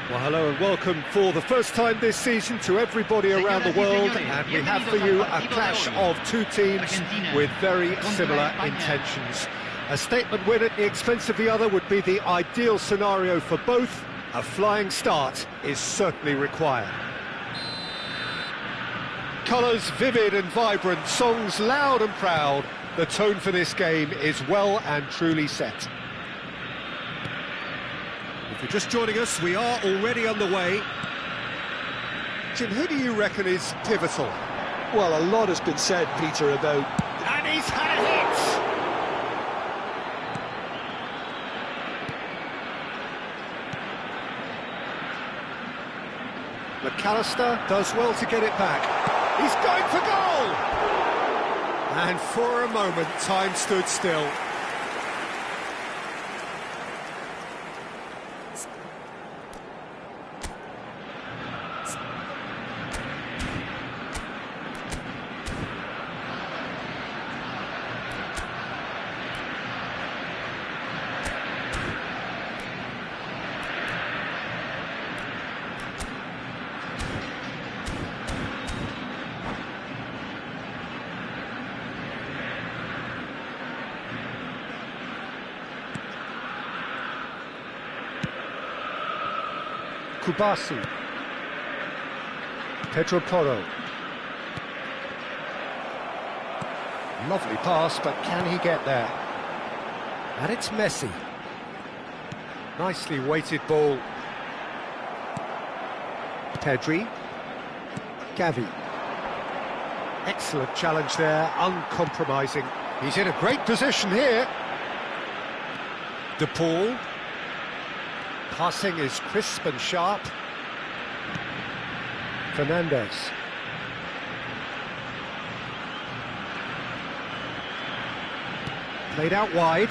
Well, hello and welcome for the first time this season to everybody around the world, and we have for you a clash of two teams with very similar intentions. A statement win at the expense of the other would be the ideal scenario for both. A flying start is certainly required. Colours vivid and vibrant, songs loud and proud. The tone for this game is well and truly set. If you're just joining us, we are already underway. Jim, who do you reckon is pivotal? Well, a lot has been said, Peter, about... And he's had a hit! McAllister does well to get it back. He's going for goal! And for a moment, time stood still. Kubasi, Pedro Porro. Lovely pass, but can he get there? And it's Messi. Nicely weighted ball. Pedri. Gavi. Excellent challenge there, uncompromising. He's in a great position here. De Paul. Passing is crisp and sharp. Fernandez. Played out wide.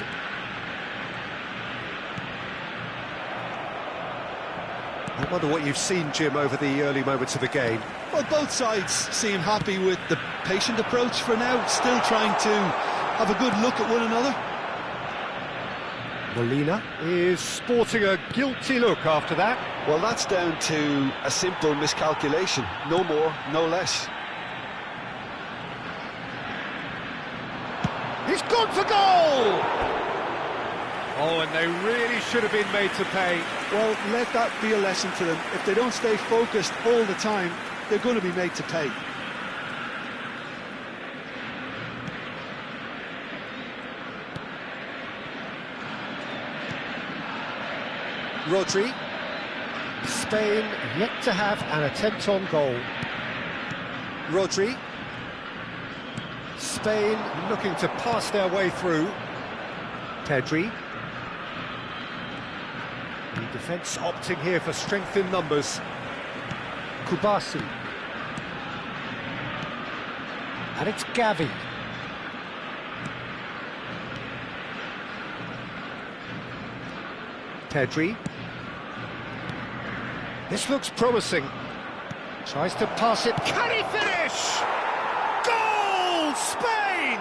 I wonder what you've seen, Jim, over the early moments of the game. Well, both sides seem happy with the patient approach for now, still trying to have a good look at one another. Molina is sporting a guilty look after that. Well, that's down to a simple miscalculation. No more, no less. He's gone for goal! Oh, and they really should have been made to pay. Well, let that be a lesson to them. If they don't stay focused all the time, they're going to be made to pay. Rodri. Spain yet to have an attempt on goal. Rodri. Spain looking to pass their way through. Pedri. The defence opting here for strength in numbers. Kubasi. And it's Gavi. Pedri. This looks promising. Tries to pass it. Can he finish? Goal! Spain!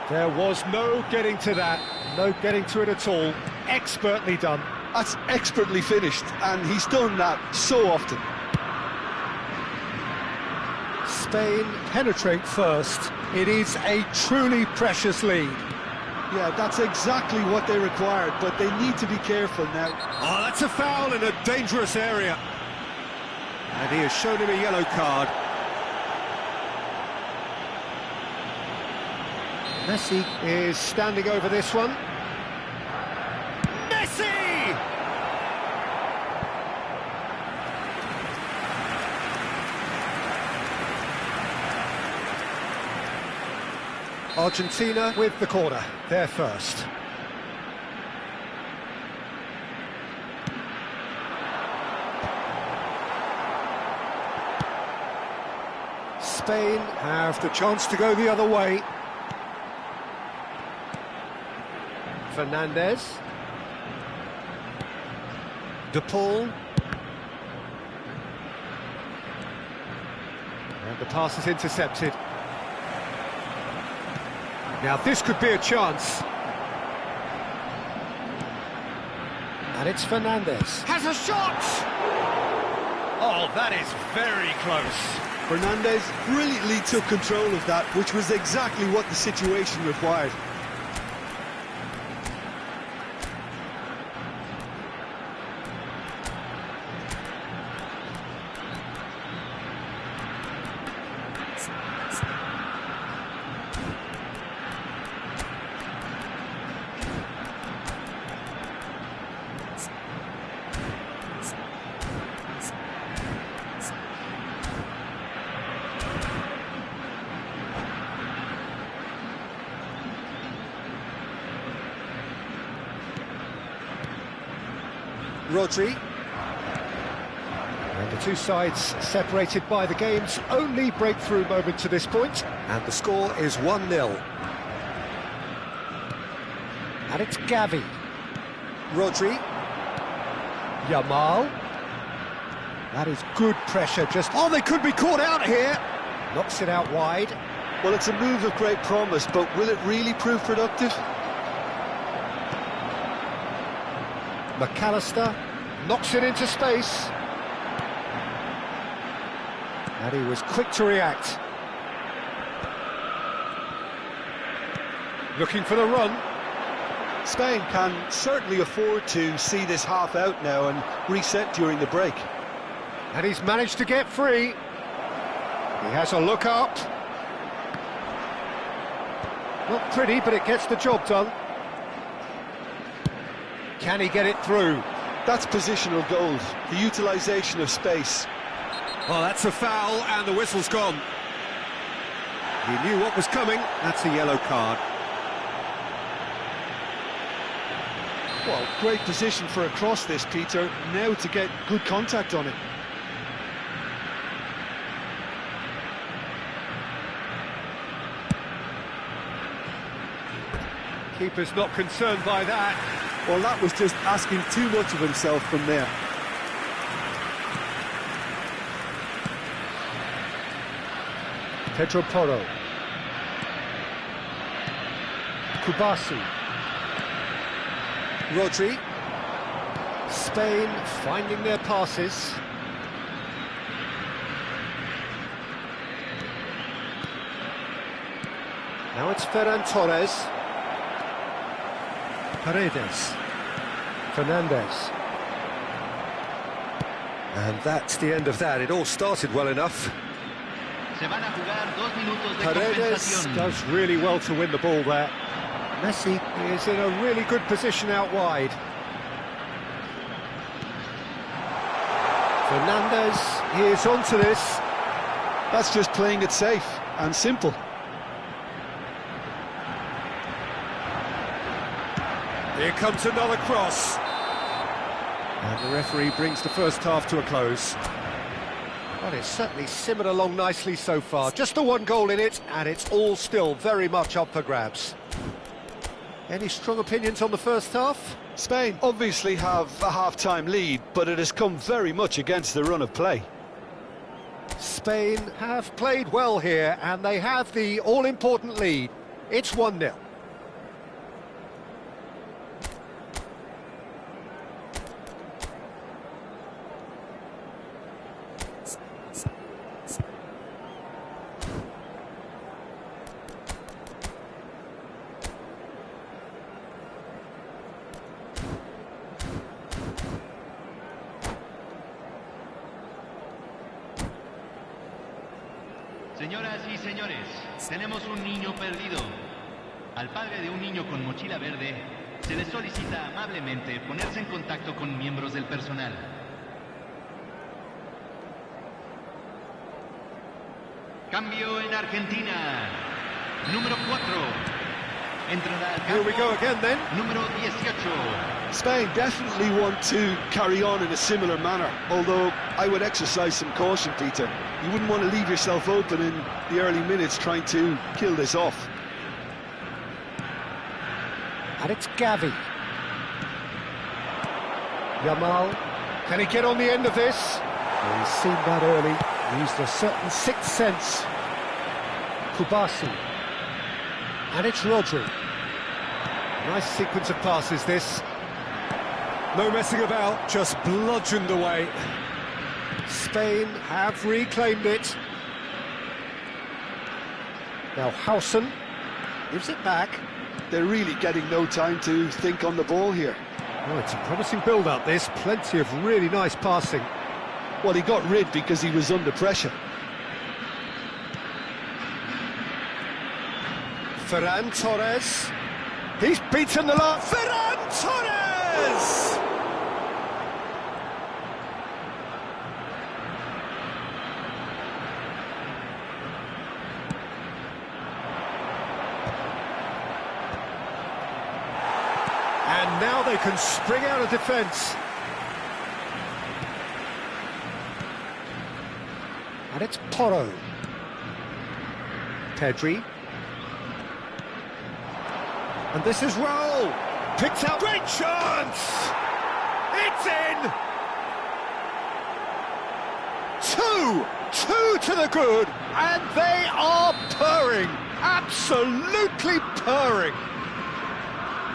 There was no getting to that. No getting to it at all. Expertly done. That's expertly finished, and he's done that so often. Spain penetrate first. It is a truly precious lead. Yeah, that's exactly what they required, but they need to be careful now. Oh, that's a foul in a dangerous area. And he has shown him a yellow card. Messi is standing over this one. Messi! Argentina with the corner, they're first. Spain have the chance to go the other way. Fernandez. De Paul. And the pass is intercepted. Now this could be a chance. And it's Fernandes. Has a shot! Oh, that is very close. Fernandes brilliantly took control of that, which was exactly what the situation required. Rodri. And the two sides separated by the game's only breakthrough moment to this point. And the score is 1-0. And it's Gavi. Rodri. Yamal. That is good pressure, just... Oh, they could be caught out here! Knocks it out wide. Well, it's a move of great promise, but will it really prove productive? McAllister knocks it into space. And he was quick to react. Looking for the run. Spain can certainly afford to see this half out now and reset during the break. And he's managed to get free. He has a look up. Not pretty, but it gets the job done. Can he get it through? That's positional gold, the utilisation of space. Well, that's a foul, and the whistle's gone. He knew what was coming. That's a yellow card. Well, great position for a cross this, Peter. Now to get good contact on it. Keeper's not concerned by that. Well, that was just asking too much of himself from there. Pedro Porro. Kubasi. Rodri. Spain finding their passes. Now it's Ferran Torres. Paredes. Fernandes. And that's the end of that. It all started well enough. Paredes does really well to win the ball there. Messi is in a really good position out wide. Fernandes is onto this. That's just playing it safe and simple. Here comes another cross. And the referee brings the first half to a close. Well, it's certainly simmered along nicely so far. Just the one goal in it, and it's all still very much up for grabs. Any strong opinions on the first half? Spain obviously have a half-time lead, but it has come very much against the run of play. Spain have played well here, and they have the all-important lead. It's 1-0. Señoras y señores, tenemos un niño perdido. Al padre de un niño con mochila verde se le solicita amablemente ponerse en contacto con miembros del personal. Cambio en Argentina. Número 4. Entrará al campo. Here we go again then. Número 18. Spain definitely want to carry on in a similar manner, although I would exercise some caution, Peter. You wouldn't want to leave yourself open in the early minutes trying to kill this off. And it's Gavi. Yamal. Can he get on the end of this? Well, he's seen that early. Used a certain sixth sense. Kubasi. And it's Rodri. Nice sequence of passes, this. No messing about, just bludgeoned away. Spain have reclaimed it. Now Howson gives it back. They're really getting no time to think on the ball here. Oh, it's a promising build-up, this. Plenty of really nice passing. Well, he got rid because he was under pressure. Ferran Torres. He's beaten the line. Ferran Torres! And now they can spring out of defence. And it's Porro. Pedri. And this is Raul. Picked out. Great chance! It's in! Two to the good, and they are purring. Absolutely purring.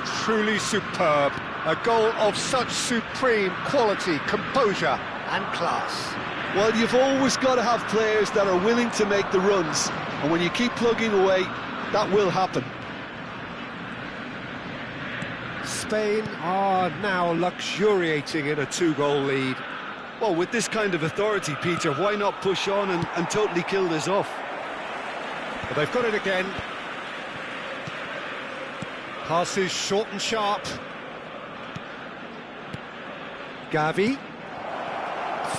Truly superb. A goal of such supreme quality, composure and class. Well, you've always got to have players that are willing to make the runs, and when you keep plugging away, that will happen. Spain are now luxuriating in a 2-goal lead. Well, with this kind of authority, Peter, why not push on and totally kill this off? But they've got it again. Passes short and sharp. Gavi.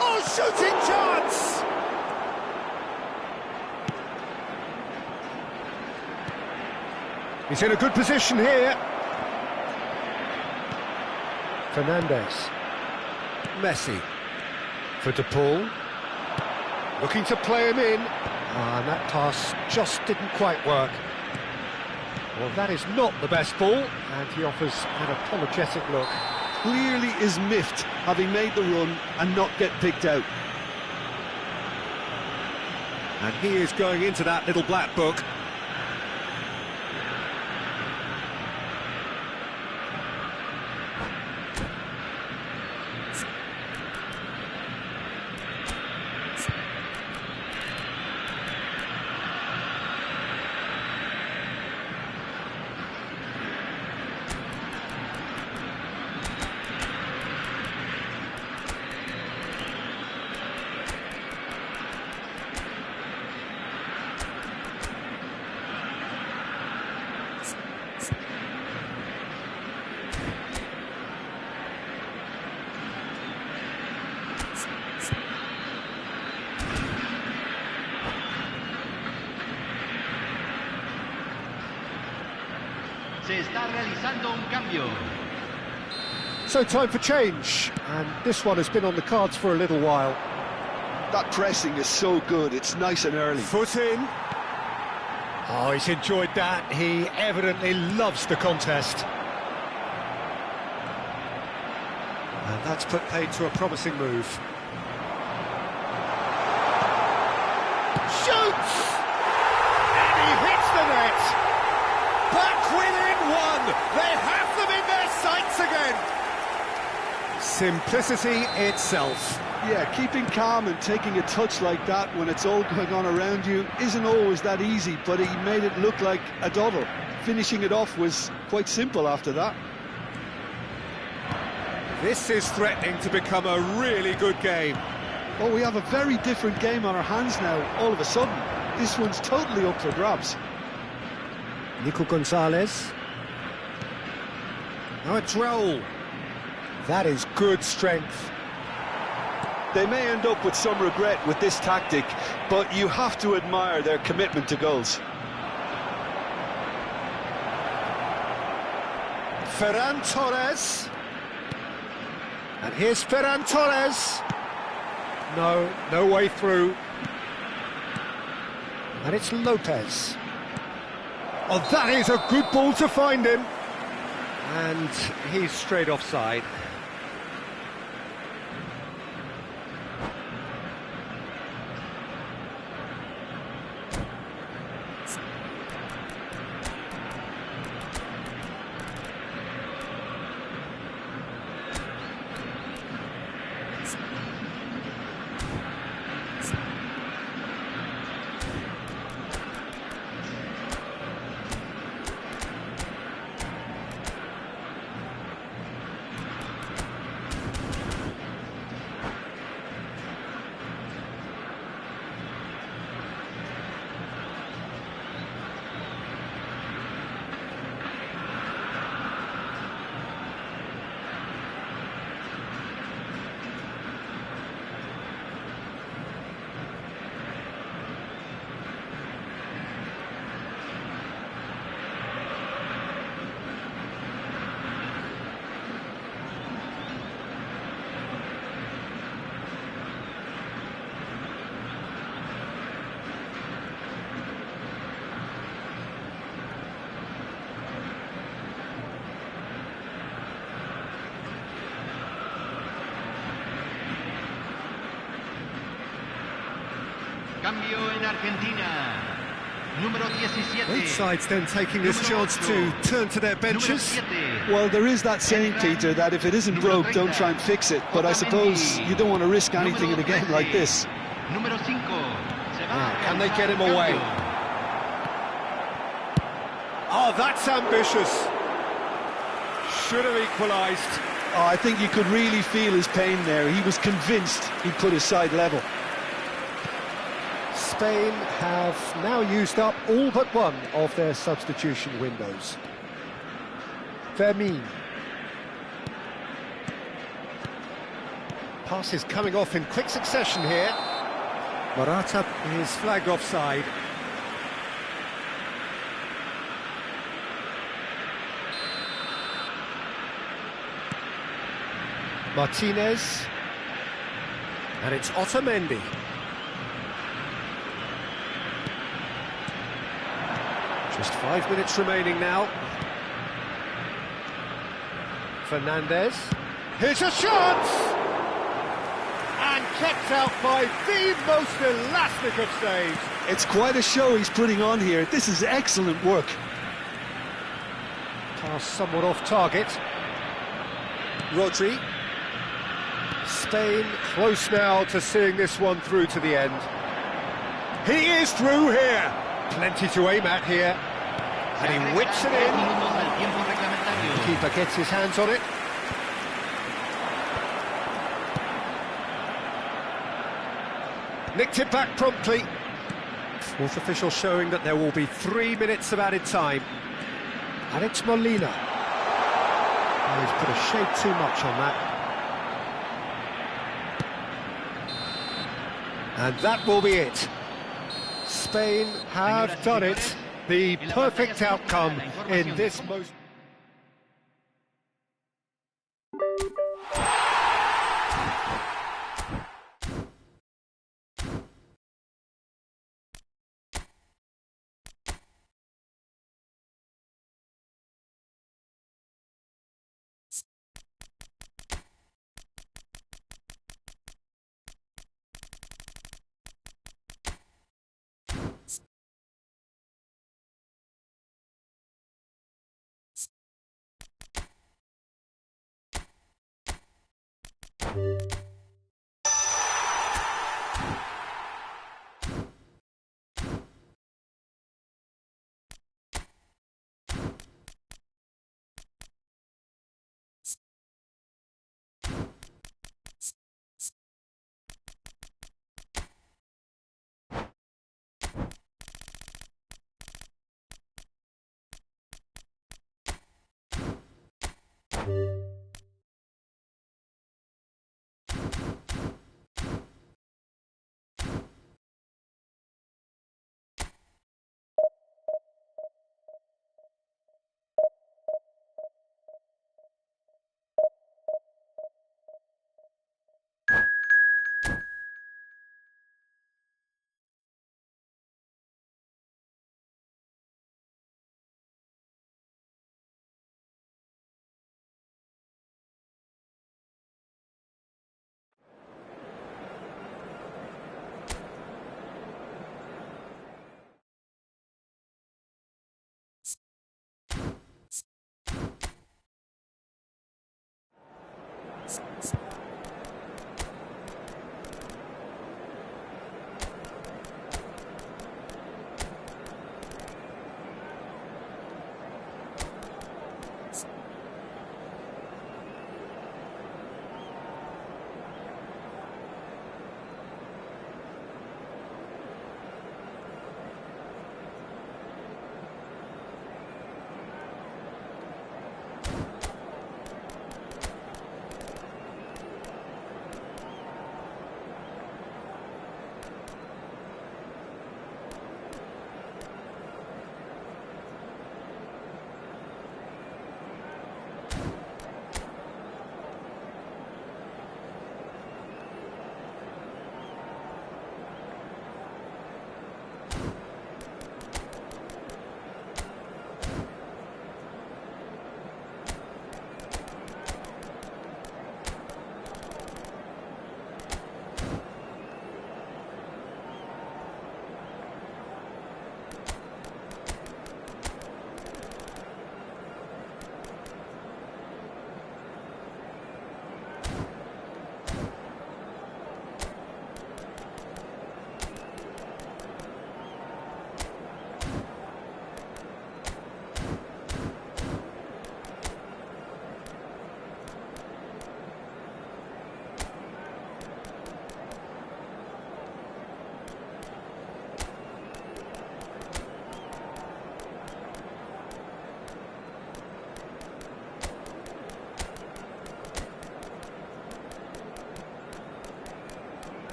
Oh, shooting chance! He's in a good position here. Fernandez. Messi. For De Paul. Looking to play him in. And that pass just didn't quite work. Well, that is not the best ball, and he offers an apologetic look. Clearly is miffed, having made the run and not get picked out. And he is going into that little black book. Se está realizando un cambio. So time for change, and this one has been on the cards for a little while. That pressing is so good, it's nice and early. Foot in. Oh, he's enjoyed that. He evidently loves the contest. And that's put paid to a promising move. Shoots! And he hits the net! Back within one! They have them in their sights again! Simplicity itself. Yeah, keeping calm and taking a touch like that when it's all going on around you isn't always that easy, but he made it look like a doddle. Finishing it off was quite simple after that. This is threatening to become a really good game. Well, we have a very different game on our hands now, all of a sudden. This one's totally up for grabs. Nico Gonzalez. Now it's Raul. That is good strength. They may end up with some regret with this tactic, but you have to admire their commitment to goals. Ferran Torres. And here's Ferran Torres. No way through. And it's Lopez. Oh, that is a good ball to find him. And he's straight offside. Cambio en Argentina. Número 17. Both sides then taking this chance to turn to their benches. Well, there is that saying, Peter, that if it isn't broke, don't try and fix it. But I suppose you don't want to risk anything in a game like this. Número 5. Can they get him away? Oh, that's ambitious. Should have equalised. Oh, I think you could really feel his pain there. He was convinced he'd put his side level. Spain have now used up all but one of their substitution windows. Fermin. Passes coming off in quick succession here. Morata is flagged offside. Martinez. And it's Otamendi. Just 5 minutes remaining now. Fernandez. Here's a shot! And kept out by the most elastic of saves. It's quite a show he's putting on here. This is excellent work. Pass somewhat off target. Rodri. Spain close now to seeing this one through to the end. He is through here. Plenty to aim at here. And he whips it in. The keeper gets his hands on it. Nicked it back promptly. Fourth official showing that there will be 3 minutes of added time. And it's Molina. Oh, he's put a shade too much on that. And that will be it. Spain have done it. The perfect outcome in this most...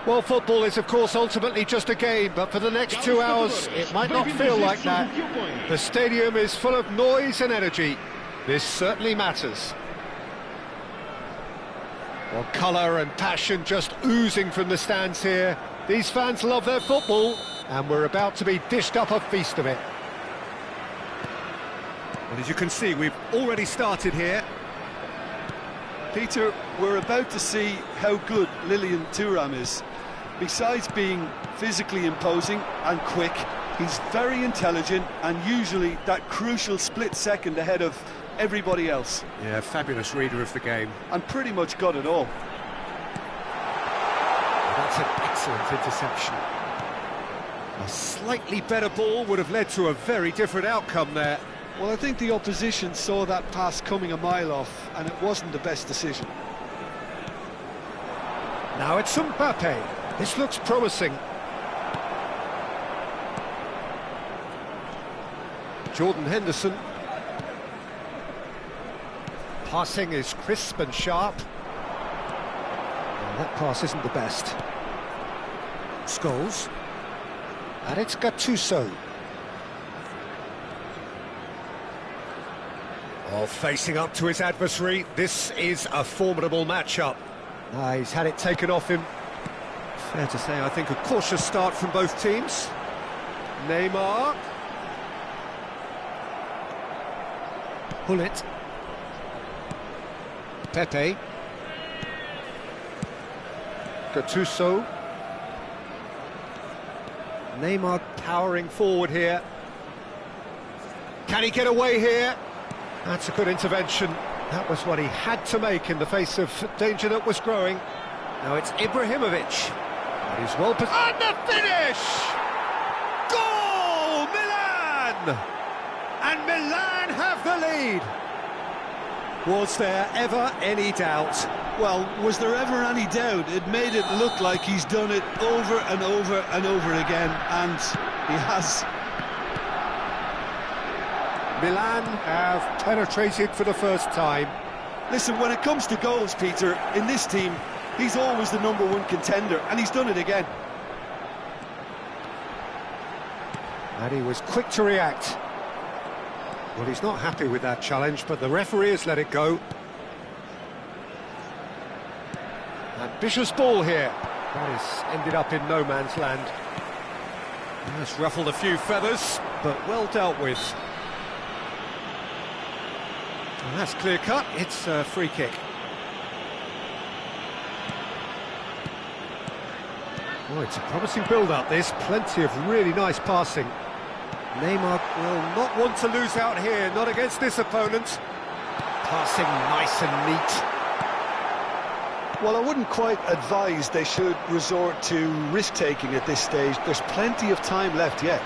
Well, football is, of course, ultimately just a game, but for the next 2 hours, it might not feel like that. The stadium is full of noise and energy. This certainly matters. Well, colour and passion just oozing from the stands here. These fans love their football, and we're about to be dished up a feast of it. Well, as you can see, we've already started here. Peter, we're about to see how good Lilian Thuram is. Besides being physically imposing and quick, he's very intelligent and usually that crucial split second ahead of everybody else. Yeah, fabulous reader of the game. And pretty much got it all. That's an excellent interception. A slightly better ball would have led to a very different outcome there. Well, I think the opposition saw that pass coming a mile off, and it wasn't the best decision. Now it's Mbappe. This looks promising. Jordan Henderson. Passing is crisp and sharp. Well, that pass isn't the best. Scholes. And it's Gattuso. Oh, facing up to his adversary, this is a formidable matchup. He's had it taken off him. Fair to say, I think, a cautious start from both teams. Neymar. Hullet. Pepe. Gattuso. Neymar powering forward here. Can he get away here? That's a good intervention. That was what he had to make in the face of danger that was growing. Now it's Ibrahimovic. That is well positioned. And the finish! Goal! Milan! And Milan have the lead. Was there ever any doubt? Well, was there ever any doubt? It made it look like he's done it over and over and over again, and he has. Milan have penetrated for the first time. Listen, when it comes to goals, Peter, in this team, he's always the #1 contender, and he's done it again. And he was quick to react. Well, he's not happy with that challenge, but the referee has let it go. Ambitious ball here. That has ended up in no man's land. That's ruffled a few feathers, but well dealt with. And that's clear cut. It's a free kick. Oh, it's a promising build-up, this. Plenty of really nice passing. Neymar will not want to lose out here, not against this opponent. Passing nice and neat. Well, I wouldn't quite advise they should resort to risk-taking at this stage. There's plenty of time left yet.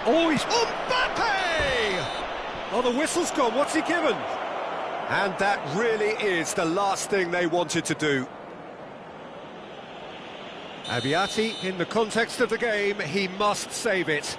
Oh, he's... Mbappe! Oh, the whistle's gone. What's he given? And that really is the last thing they wanted to do. Abbiati, in the context of the game, he must save it.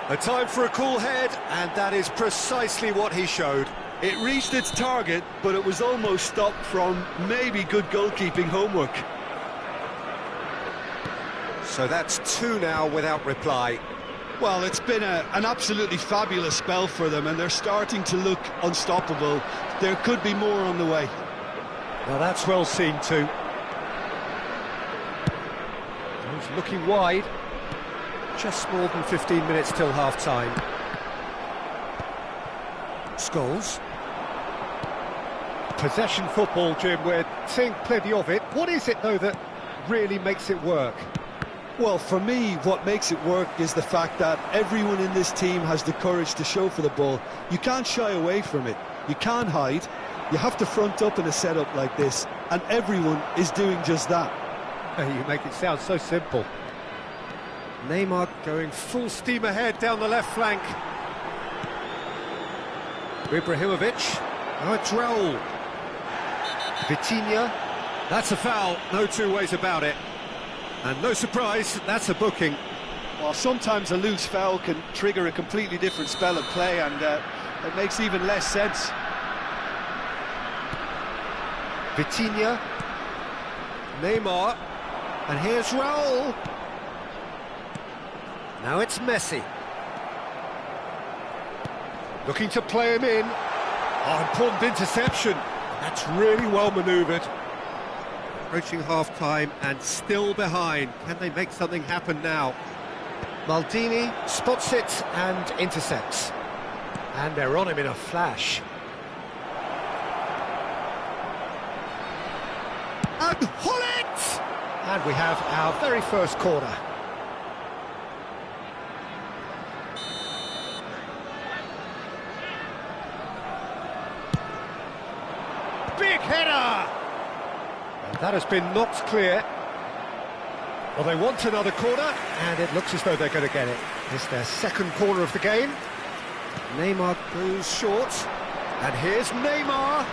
A time for a cool head, and that is precisely what he showed. It reached its target, but it was almost stopped from maybe good goalkeeping homework. So that's 2 now without reply. Well, it's been an absolutely fabulous spell for them, and they're starting to look unstoppable. There could be more on the way. Well, that's well seen too. He's looking wide. Just more than 15 minutes till half-time. Scholes. Possession football, Jim, we're seeing plenty of it. What is it, though, that really makes it work? Well, for me, what makes it work is the fact that everyone in this team has the courage to show for the ball. You can't shy away from it. You can't hide. You have to front up in a setup like this, and everyone is doing just that. You make it sound so simple. Neymar going full steam ahead down the left flank. Ibrahimovic. Now it's Raul. Vitinha. That's a foul, no two ways about it. And no surprise, that's a booking. Well, sometimes a loose foul can trigger a completely different spell of play, and it makes even less sense. Vitinha. Neymar. And here's Raul. Now it's Messi. Looking to play him in. Oh, important interception. That's really well manoeuvred. Approaching half-time and still behind. Can they make something happen now? Maldini spots it and intercepts. And they're on him in a flash. And Hullet! And we have our very first corner. Big header! And that has been knocked clear. Well, they want another corner, and it looks as though they're going to get it. It's their second corner of the game. Neymar goes short. And here's Neymar.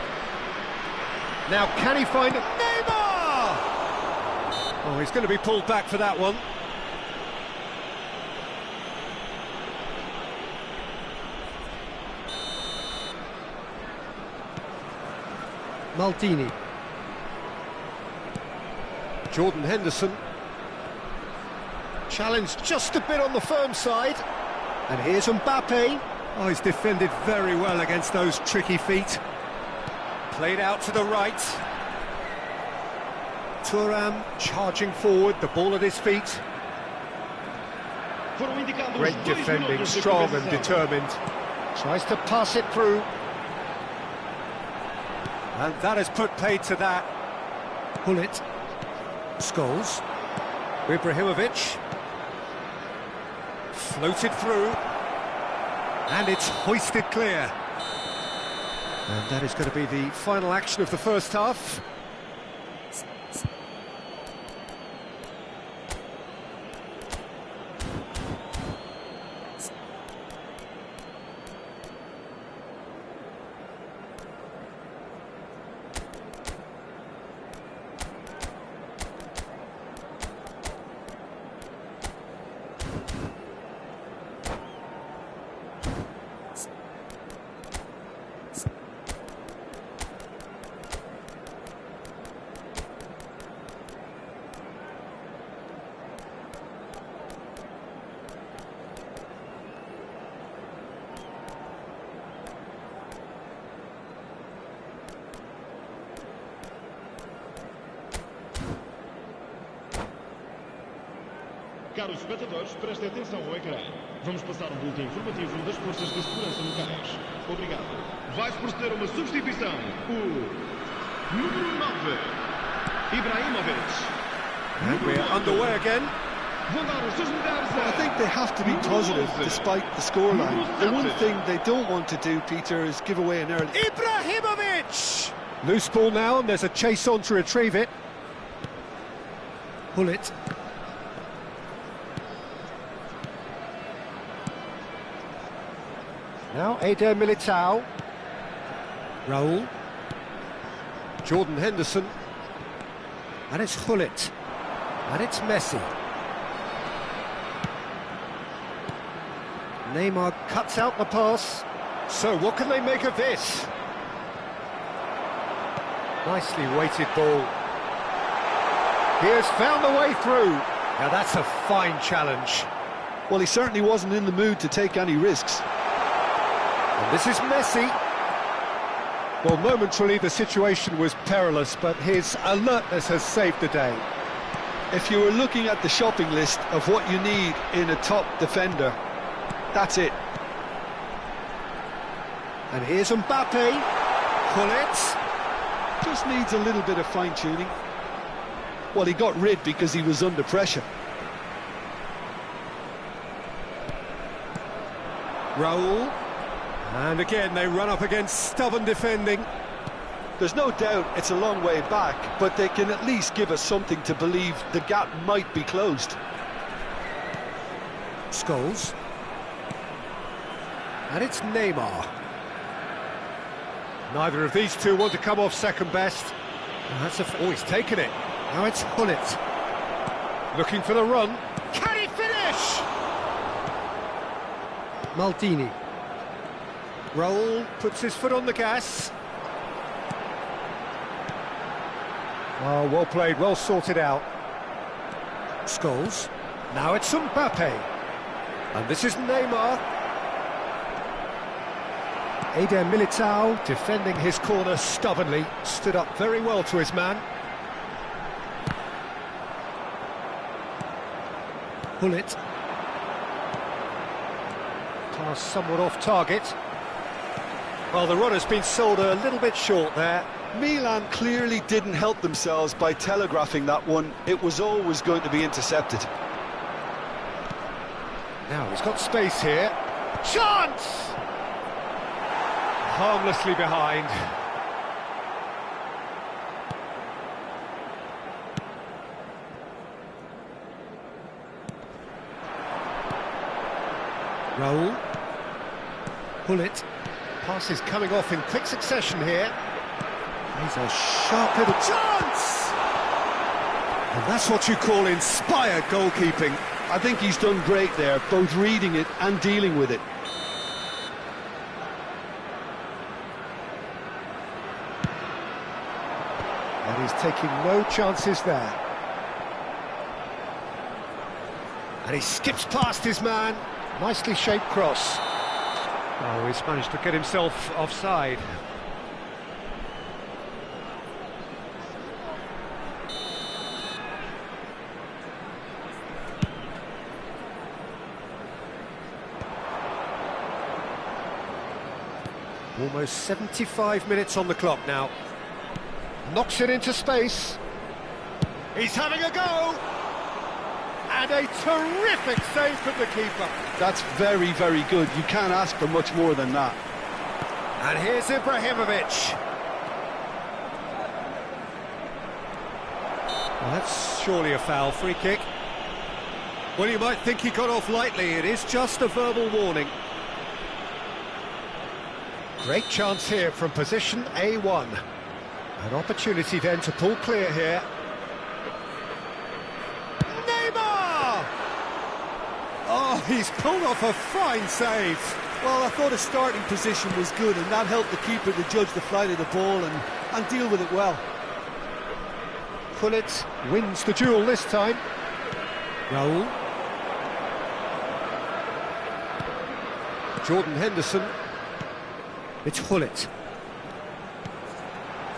Now, can he find it? Neymar! Oh, he's going to be pulled back for that one. Maldini. Jordan Henderson. Challenged just a bit on the firm side. And here's Mbappe. Oh, he's defended very well against those tricky feet. Played out to the right. Thuram charging forward, the ball at his feet. Great defending, strong and determined. Tries to pass it through. And that has put paid to that. Hullet. Scholes. Ibrahimovic. Floated through. And it's hoisted clear. And that is going to be the final action of the first half. Caros espectadores, prestem atenção ao ecrã. Vamos passar um boletim informativo das forças de segurança locais. Obrigado. Vai-se proceder uma substituição. O número 9, Ibrahimovic. And we're underway again. Vão dar os seus lugares a... I think they have to be positive despite the scoreline. The one thing they don't want to do, Peter, is give away an early... Ibrahimovic! Loose ball now, and there's a chase on to retrieve it. Hullet. Now Eder Militao. Raul. Jordan Henderson. And it's Hullet. And it's Messi. Neymar cuts out the pass. So what can they make of this? Nicely weighted ball. He has found the way through. Now that's a fine challenge. Well, he certainly wasn't in the mood to take any risks. And this is Messi. Well, momentarily the situation was perilous, but his alertness has saved the day. If you were looking at the shopping list of what you need in a top defender, that's it. And here's Mbappe. Hullet. Just needs a little bit of fine-tuning. Well, he got rid because he was under pressure. Raul. And again, they run up against stubborn defending. There's no doubt it's a long way back, but they can at least give us something to believe the gap might be closed. Scholes. And it's Neymar. Neither of these two want to come off second best. Oh, he's taken it. Now it's Hullet. Looking for the run. Can he finish? Maldini. Raul puts his foot on the gas. Oh, well played, well sorted out. Scholes. Now it's Mbappe. And this is Neymar. Eder Militao defending his corner stubbornly. Stood up very well to his man. Hullet. Pass somewhat off target. Well, the run has been sold a little bit short there. Milan clearly didn't help themselves by telegraphing that one. It was always going to be intercepted. Now he's got space here. Chance! Harmlessly behind. Raul. Hullet. Pass is coming off in quick succession here. He's a sharp little chance! And that's what you call inspired goalkeeping. I think he's done great there, both reading it and dealing with it. And he's taking no chances there. And he skips past his man. Nicely shaped cross. Oh, he's managed to get himself offside. Almost 75 minutes on the clock now. Knocks it into space. He's having a go! And a terrific save from the keeper. That's very, very good. You can't ask for much more than that. And here's Ibrahimovic. Well, that's surely a foul. Free kick. Well, you might think he got off lightly. It is just a verbal warning. Great chance here from position A1. An opportunity then to pull clear here. Neymar! Oh, he's pulled off a fine save. Well, I thought his starting position was good, and that helped the keeper to judge the flight of the ball and deal with it well. Hullet wins the duel this time. Raul. Jordan Henderson. It's Hullet.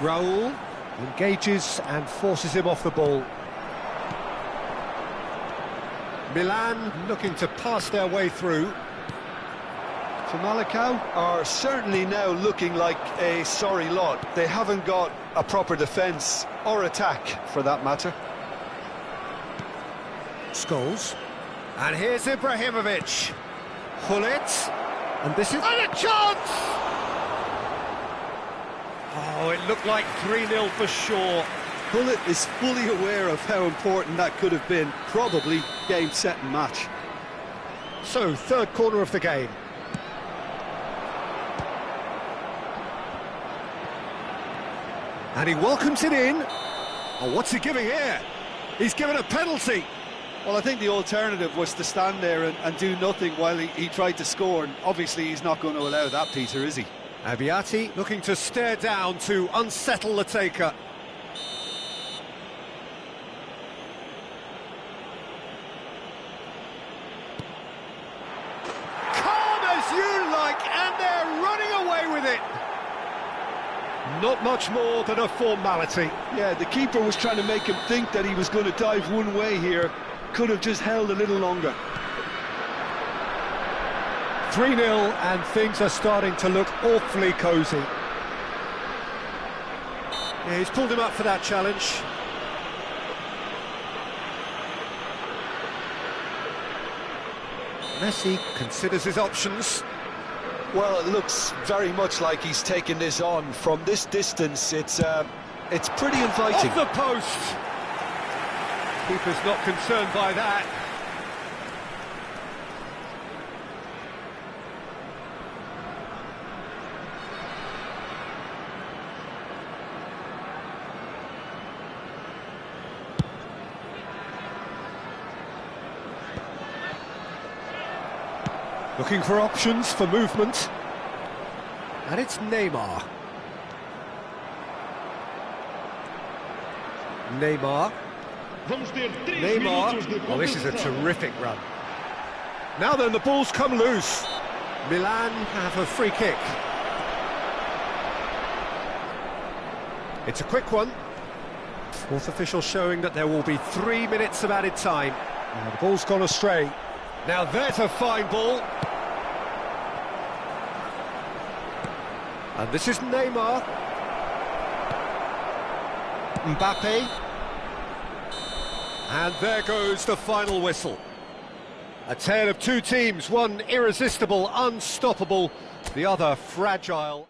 Raul engages and forces him off the ball. Milan looking to pass their way through. Famalicão are certainly now looking like a sorry lot. They haven't got a proper defence or attack, for that matter. Scholes. And here's Ibrahimovic. Hullet. And this is... And a chance! Oh, it looked like 3-0 for sure. Hullet is fully aware of how important that could have been. Probably game, set and match. So, third corner of the game. And he welcomes it in. Oh, what's he giving here? He's given a penalty. Well, I think the alternative was to stand there and do nothing while he tried to score. And obviously he's not going to allow that, Peter, is he? Abiati looking to stare down to unsettle the taker. Calm as you like, and they're running away with it. Not much more than a formality. Yeah, the keeper was trying to make him think that he was going to dive one way here. Could have just held a little longer. 3-0, and things are starting to look awfully cosy. Yeah, he's pulled him up for that challenge. Messi considers his options. Well, it looks very much like he's taken this on. From this distance, it's pretty inviting. Off the post! Keeper's not concerned by that. Looking for options for movement. And it's Neymar. Neymar. Oh, this is a terrific run. Now then, the ball's come loose. Milan have a free kick. It's a quick one. Fourth official showing that there will be 3 minutes of added time. Now the ball's gone astray. Now there's a fine ball. And this is Neymar. Mbappe. And there goes the final whistle. A tale of two teams, one irresistible, unstoppable, the other fragile.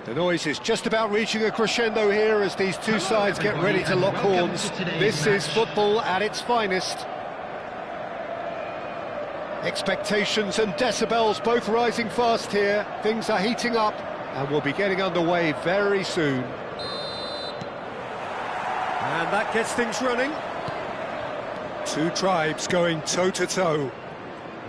The noise is just about reaching a crescendo here as these two sides get ready to lock horns. This is football at its finest. Expectations and decibels both rising fast here. Things are heating up and we'll be getting underway very soon. And that gets things running. Two tribes going toe-to-toe.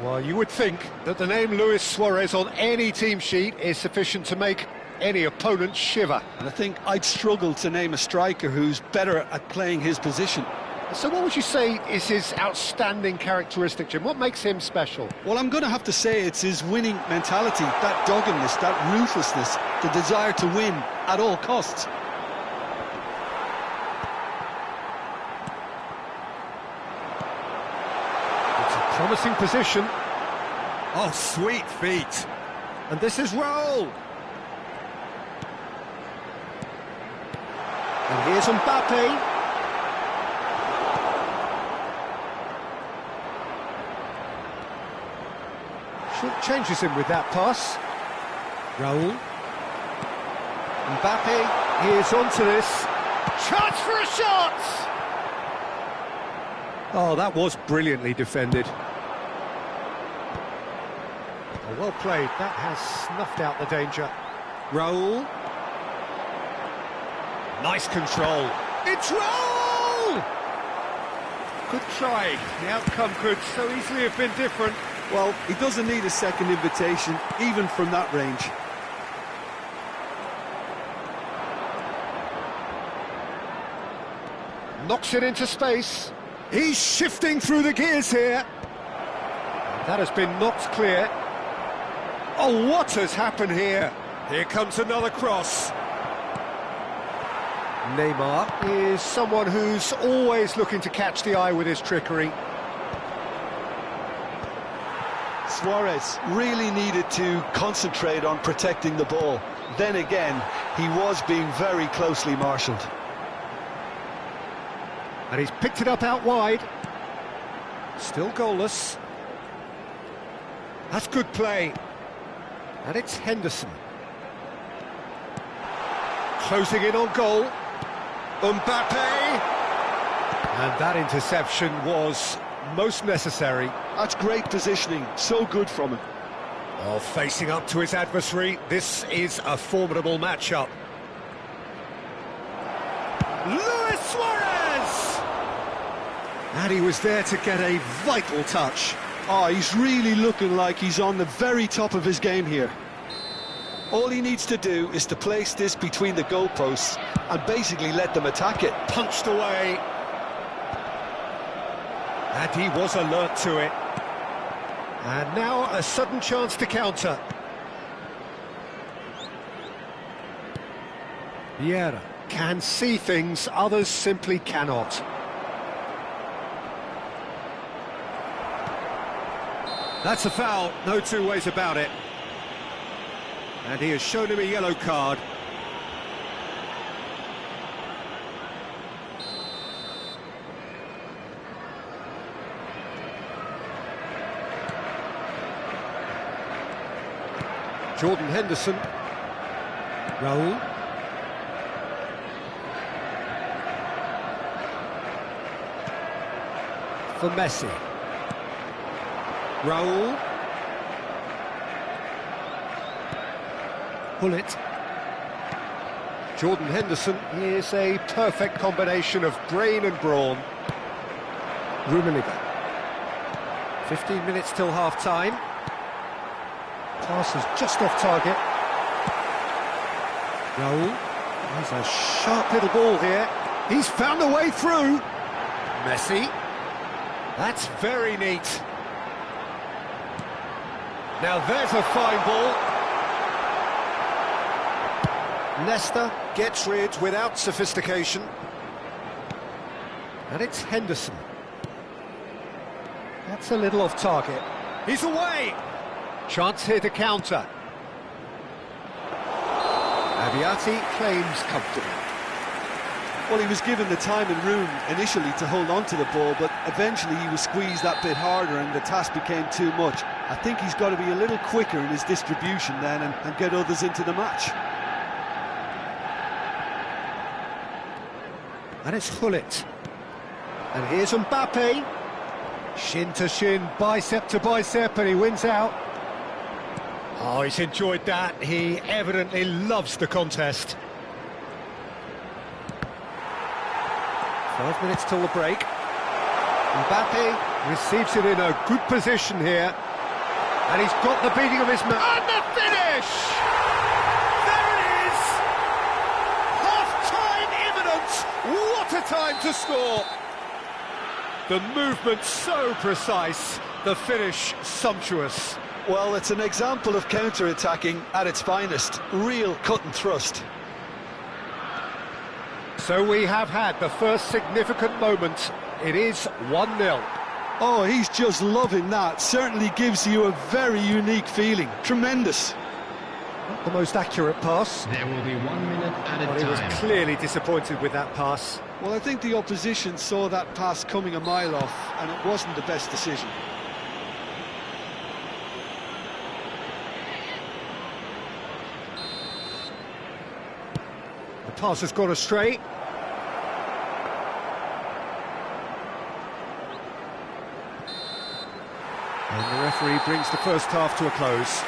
Well, you would think that the name Luis Suarez on any team sheet is sufficient to make any opponent shiver. And I think I'd struggle to name a striker who's better at playing his position. So what would you say is his outstanding characteristic, Jim? What makes him special? Well, I'm going to have to say it's his winning mentality, that doggedness, that ruthlessness, the desire to win at all costs. It's a promising position. Oh, sweet feet. And this is Raul. And here's Mbappe. Changes him with that pass. Raul. Mbappe, here's onto this. Chance for a shot! Oh, that was brilliantly defended. Oh, well played, that has snuffed out the danger. Raul. Nice control. It's Raul! Good try. The outcome could so easily have been different. Well, he doesn't need a second invitation, even from that range. Knocks it into space. He's shifting through the gears here. That has been knocked clear. Oh, what has happened here? Here comes another cross. Neymar is someone who's always looking to catch the eye with his trickery. Suarez really needed to concentrate on protecting the ball. Then again, he was being very closely marshalled. And he's picked it up out wide. Still goalless. That's good play. And it's Henderson. Closing in on goal. Mbappe! And that interception was most necessary. That's great positioning, so good from him. Oh, facing up to his adversary, this is a formidable matchup. Luis Suarez! And he was there to get a vital touch. Oh, he's really looking like he's on the very top of his game here. All he needs to do is to place this between the goalposts and basically let them attack it. Punched away. And he was alert to it. And now a sudden chance to counter. Vieira can see things others simply cannot. That's a foul, no two ways about it. And he has shown him a yellow card. Jordan Henderson. Raul. For Messi. Raul. Pull it. Jordan Henderson is a perfect combination of brain and brawn. Rummenigge. 15 minutes till half-time. Pass is just off target. Raul. There's a sharp little ball here. He's found a way through. Messi. That's very neat. Now there's a fine ball. Nesta gets rid without sophistication. And it's Henderson. That's a little off target. He's away! Chance here to counter. Aviati claims comfortably. Well, he was given the time and room initially to hold on to the ball, but eventually he was squeezed that bit harder and the task became too much. I think he's got to be a little quicker in his distribution then and get others into the match. And it's Hullet. And here's Mbappe. Shin to shin, bicep to bicep, and he wins out. Oh, he's enjoyed that. He evidently loves the contest. 5 minutes till the break. Mbappe receives it in a good position here. And he's got the beating of his man. And the finish! There it is! Half-time imminent! What a time to score! The movement so precise, the finish sumptuous. Well, it's an example of counter-attacking at its finest. Real cut and thrust. So we have had the first significant moment. It is 1-0. Oh, he's just loving that. Certainly gives you a very unique feeling. Tremendous. Not the most accurate pass. There will be 1 minute at a But he was clearly disappointed with that pass. Well, I think the opposition saw that pass coming a mile off, and it wasn't the best decision. The pass has gone astray. And the referee brings the first half to a close.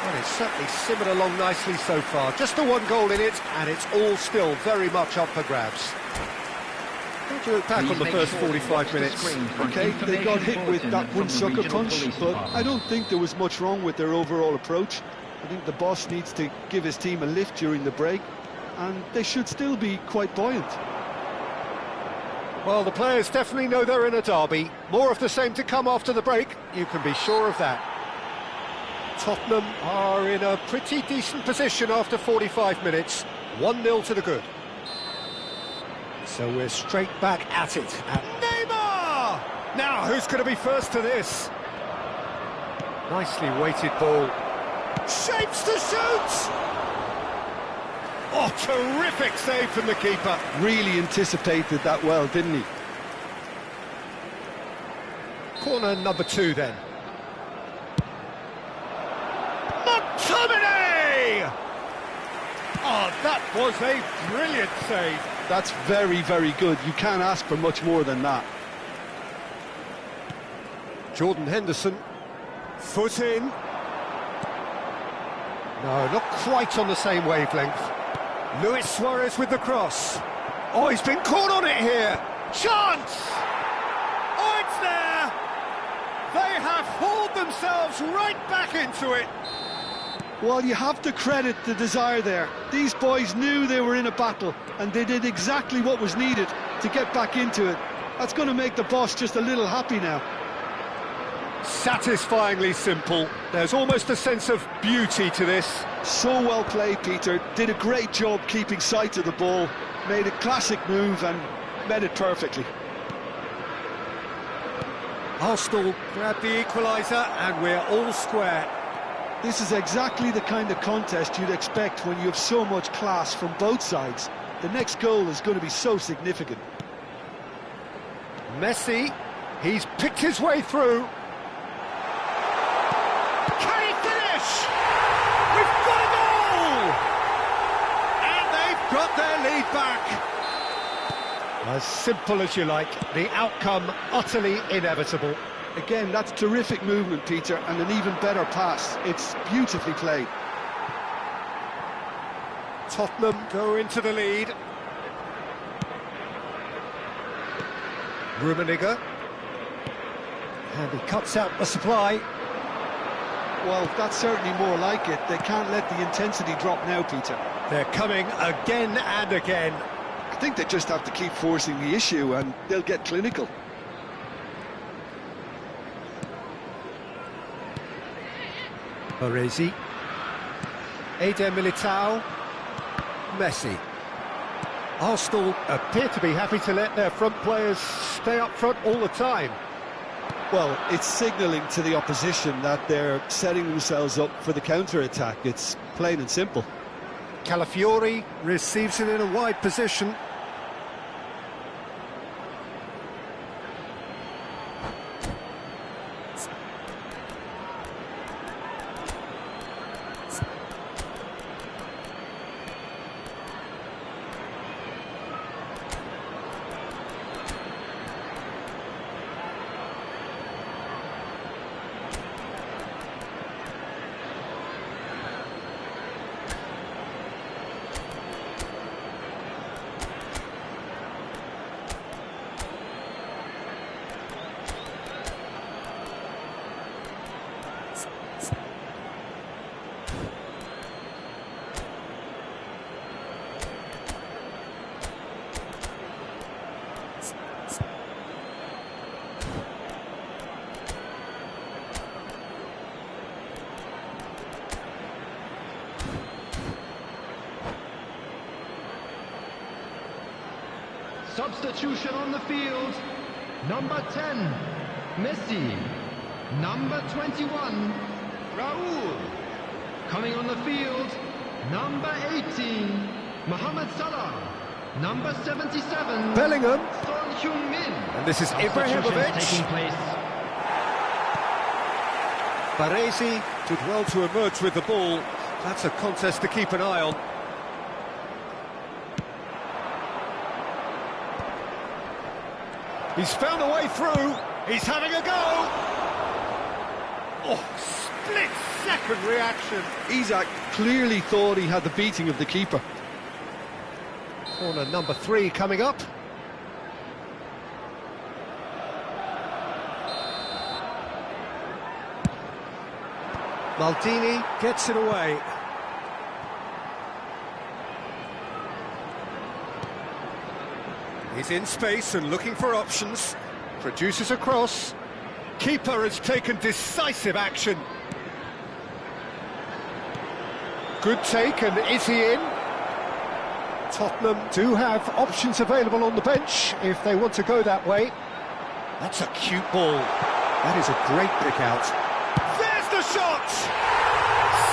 Well, it's certainly simmered along nicely so far. Just the one goal in it, and it's all still very much up for grabs. How do you look back on the first 45 minutes? Okay, they got hit with that one sucker punch, but I don't think there was much wrong with their overall approach. I think the boss needs to give his team a lift during the break, and they should still be quite buoyant. Well, the players definitely know they're in a derby. More of the same to come after the break, you can be sure of that. Tottenham are in a pretty decent position after 45 minutes. 1-0 to the good. So we're straight back at it. And Neymar! Now, who's going to be first to this? Nicely weighted ball. Shapes to shoot! Oh, terrific save from the keeper. Really anticipated that well, didn't he? Corner number 2 then. McTominay! Oh, that was a brilliant save. That's very, very good. You can't ask for much more than that. Jordan Henderson. Foot in. No, not quite on the same wavelength. Luis Suarez with the cross. Oh, he's been caught on it here. Chance! Oh, it's there! They have hauled themselves right back into it. Well, you have to credit the desire there. These boys knew they were in a battle, and they did exactly what was needed to get back into it. That's going to make the boss just a little happy now. Satisfyingly simple. There's almost a sense of beauty to this. So well played, Peter. Did a great job keeping sight of the ball. Made a classic move and met it perfectly. Arsenal grabbed the equaliser and we're all square. This is exactly the kind of contest you'd expect when you have so much class from both sides. The next goal is going to be so significant. Messi, he's picked his way through. Can he finish? We've got a goal! And they've got their lead back. As simple as you like, the outcome utterly inevitable. Again, that's terrific movement, Peter, and an even better pass. It's beautifully played. Tottenham go into the lead. Rummenigge. And he cuts out the supply. Well, that's certainly more like it. They can't let the intensity drop now, Peter. They're coming again and again. I think they just have to keep forcing the issue and they'll get clinical. Baresi. Eder Militao. Messi. Arsenal appear to be happy to let their front players stay up front all the time. Well, it's signalling to the opposition that they're setting themselves up for the counter-attack. It's plain and simple. Calafiori receives it in a wide position. Substitution on the field. Number 10, Messi. Number 21, Raul. Coming on the field, number 18, Mohamed Salah. Number 77, Bellingham. Son Heung-min. And this is Substitution Ibrahimovic. taking place. Baresi did well to emerge with the ball. That's a contest to keep an eye on. He's found a way through. He's having a go. Oh, split-second reaction. Isak clearly thought he had the beating of the keeper. Corner number 3 coming up. Maldini gets it away. He's in space and looking for options. Produces a cross. Keeper has taken decisive action. Good take, and is he in? Tottenham do have options available on the bench if they want to go that way. That's a cute ball. That is a great pick out. There's the shot!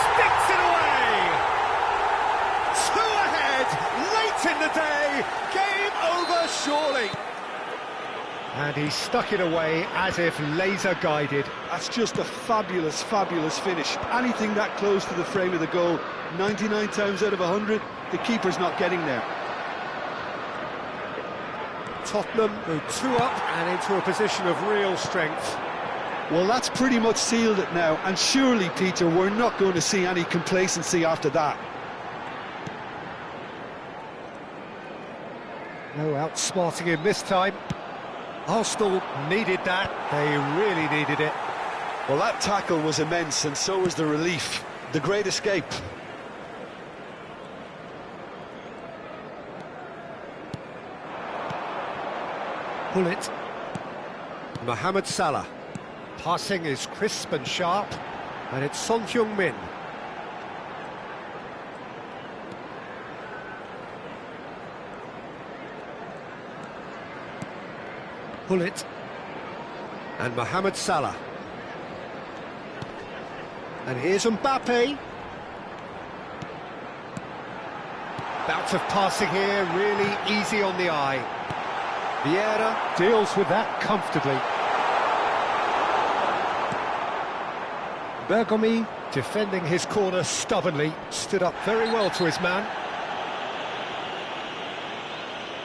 Sticks it away! 2 ahead, late in the day, game over surely. And he stuck it away as if laser-guided. That's just a fabulous, fabulous finish. Anything that close to the frame of the goal, 99 times out of 100, the keeper's not getting there. Tottenham go 2 up and into a position of real strength. Well, that's pretty much sealed it now, and surely, Peter, we're not going to see any complacency after that. No outsmarting him this time. Arsenal needed that, they really needed it. Well, that tackle was immense, and so was the relief. The great escape. Pull it. Mohamed Salah. Passing is crisp and sharp, and it's Son Heung-min. Pull it. And Mohamed Salah. And here's Mbappe. Bout of passing here, really easy on the eye. Vieira deals with that comfortably. Bergomi defending his corner stubbornly, stood up very well to his man.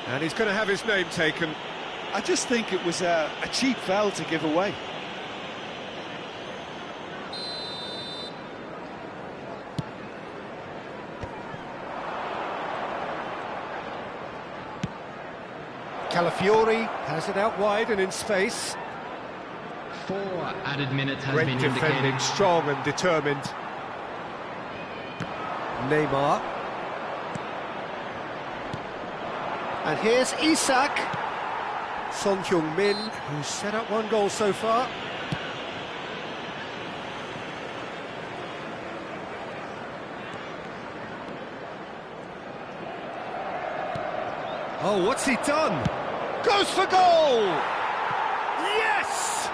And he's going to have his name taken. I just think it was a cheap foul to give away. Calafiori has it out wide and in space. 4 added minutes has Great been defending, indicated. strong and determined. Neymar. And here's Isak. Son Heung-min, who's set up 1 goal so far. Oh, what's he done? Goes for goal! Yes!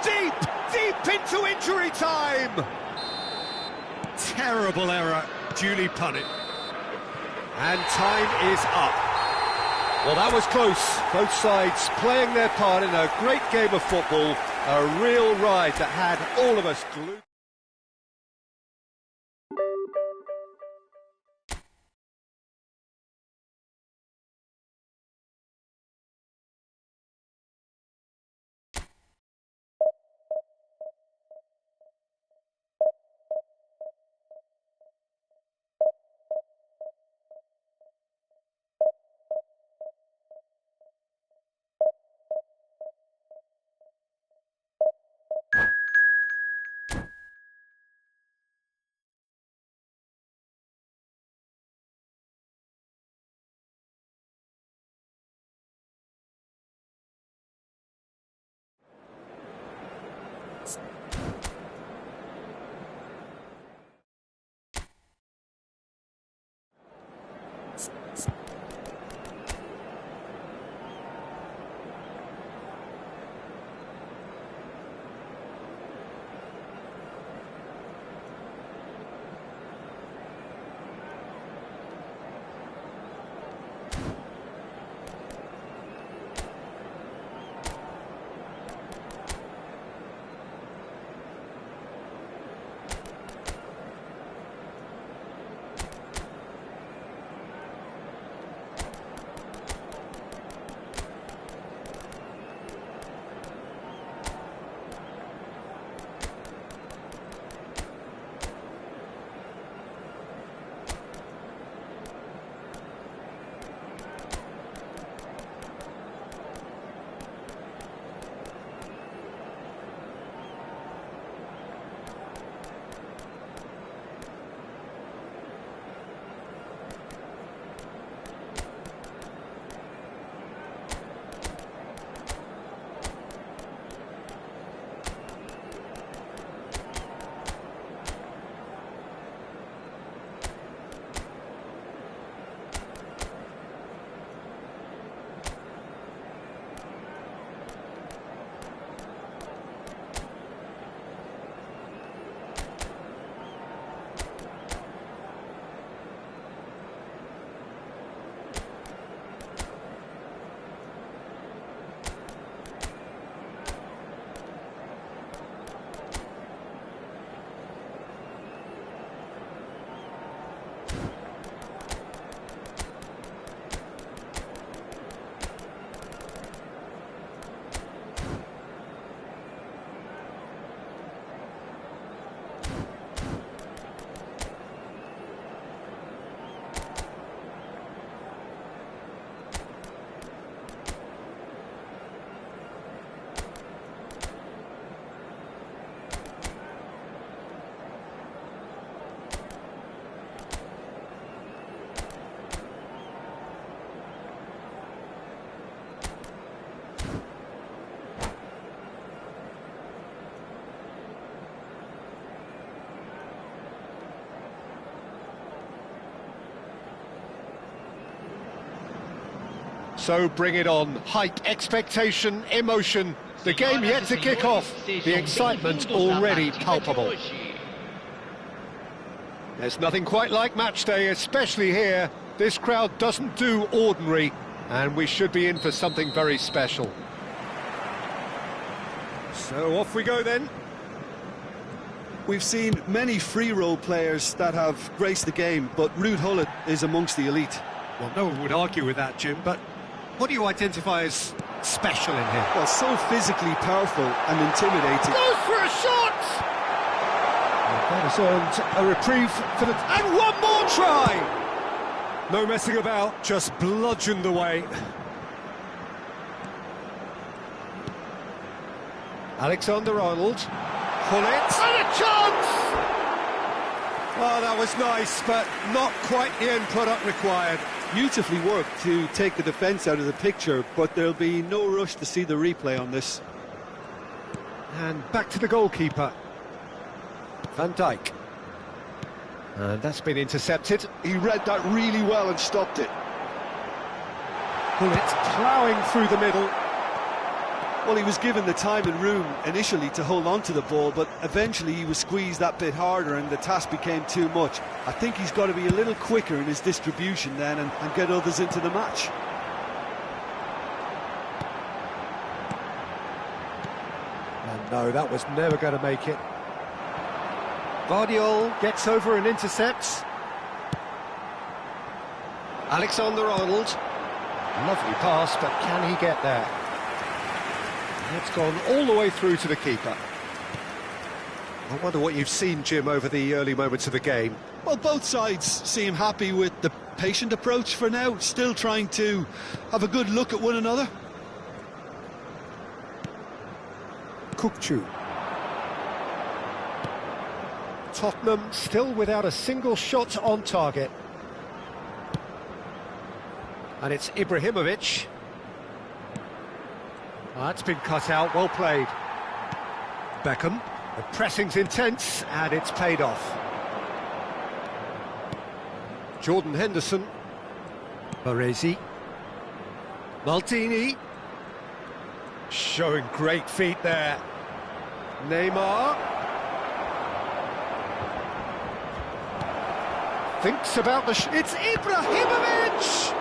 Deep, deep into injury time! Terrible error, duly punted. And time is up. Well, that was close. Both sides playing their part in a great game of football. A real ride that had all of us glued. So bring it on. Hype, expectation, emotion. The game yet to kick off. The excitement already palpable. There's nothing quite like match day, especially here. This crowd doesn't do ordinary, and we should be in for something very special. So off we go then. We've seen many free role players that have graced the game, but Ruud Gullit is amongst the elite. Well, no one would argue with that, Jim, but what do you identify as special in him? Well, so physically powerful and intimidating. Goes for a shot! That has earned a reprieve for the... And one more try! No messing about, just bludgeoned away. Alexander-Arnold. Gullit. And a chance! Oh, that was nice, but not quite the end product required. Beautifully worked to take the defence out of the picture, but there'll be no rush to see the replay on this. And back to the goalkeeper. Van Dijk. And that's been intercepted. He read that really well and stopped it. Gullit ploughing through the middle. Well, he was given the time and room initially to hold on to the ball, but eventually he was squeezed that bit harder and the task became too much. I think he's got to be a little quicker in his distribution then and get others into the match. And no, that was never going to make it. Vardiol gets over and intercepts. Alexander-Arnold. Lovely pass, but can he get there? It's gone all the way through to the keeper. I wonder what you've seen, Jim, over the early moments of the game. Well, both sides seem happy with the patient approach for now, still trying to have a good look at one another. Kukçu. Tottenham still without a single shot on target. And it's Ibrahimovic. That's been cut out, well played. Beckham, the pressing's intense, and it's paid off. Jordan Henderson. Baresi. Maldini. Showing great feet there. Neymar. Thinks about the... It's Ibrahimovic!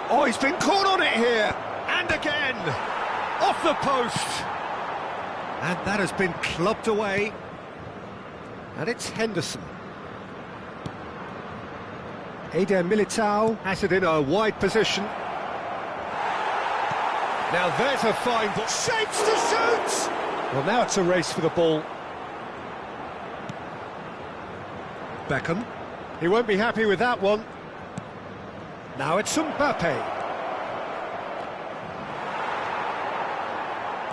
Oh, he's been caught on it here. And again. Off the post. And that has been clubbed away. And it's Henderson. Eder Militao has it in a wide position. Now there's a fine ball. Shapes to shoot! Well, now it's a race for the ball. Beckham. He won't be happy with that one. Now it's Mbappe.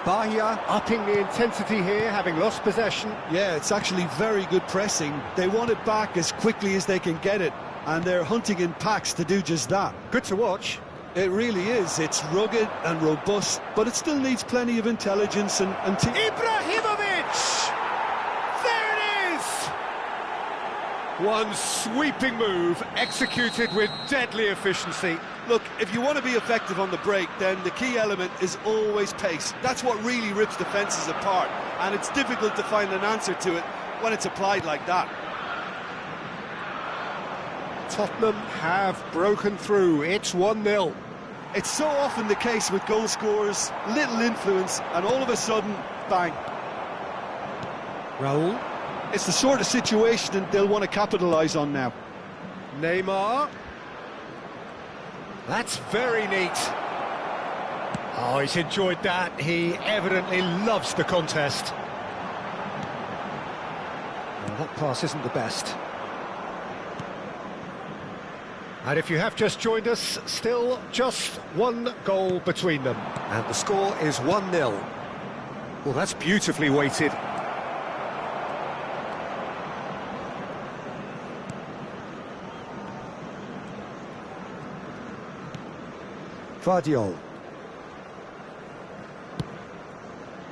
Bahia upping the intensity here, having lost possession. Yeah, it's actually very good pressing. They want it back as quickly as they can get it, and they're hunting in packs to do just that. Good to watch. It really is. It's rugged and robust, but it still needs plenty of intelligence and Ibrahimovic! There it is! One sweeping move, executed with deadly efficiency. Look, if you want to be effective on the break, then the key element is always pace. That's what really rips defences apart, and it's difficult to find an answer to it when it's applied like that. Tottenham have broken through. It's 1-0. It's so often the case with goal scorers, little influence, and all of a sudden, bang. Raul. It's the sort of situation they'll want to capitalise on now. Neymar. That's very neat. Oh, he's enjoyed that. He evidently loves the contest. Well, that pass isn't the best. And if you have just joined us, still just one goal between them. And the score is 1-0. Well, that's beautifully weighted. Vardiol.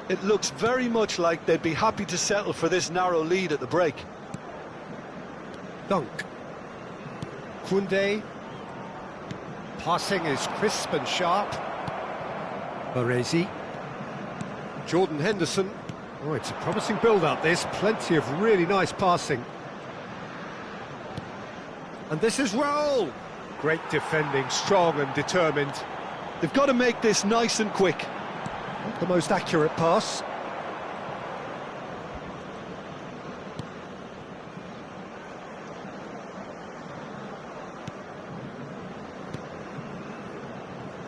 It looks very much like they'd be happy to settle for this narrow lead at the break. Dunk. Koundé. Passing is crisp and sharp. Baresi. Jordan Henderson. Oh, it's a promising build-up, this. Plenty of really nice passing. And this is Raul. Great defending, strong and determined. They've got to make this nice and quick. Not the most accurate pass.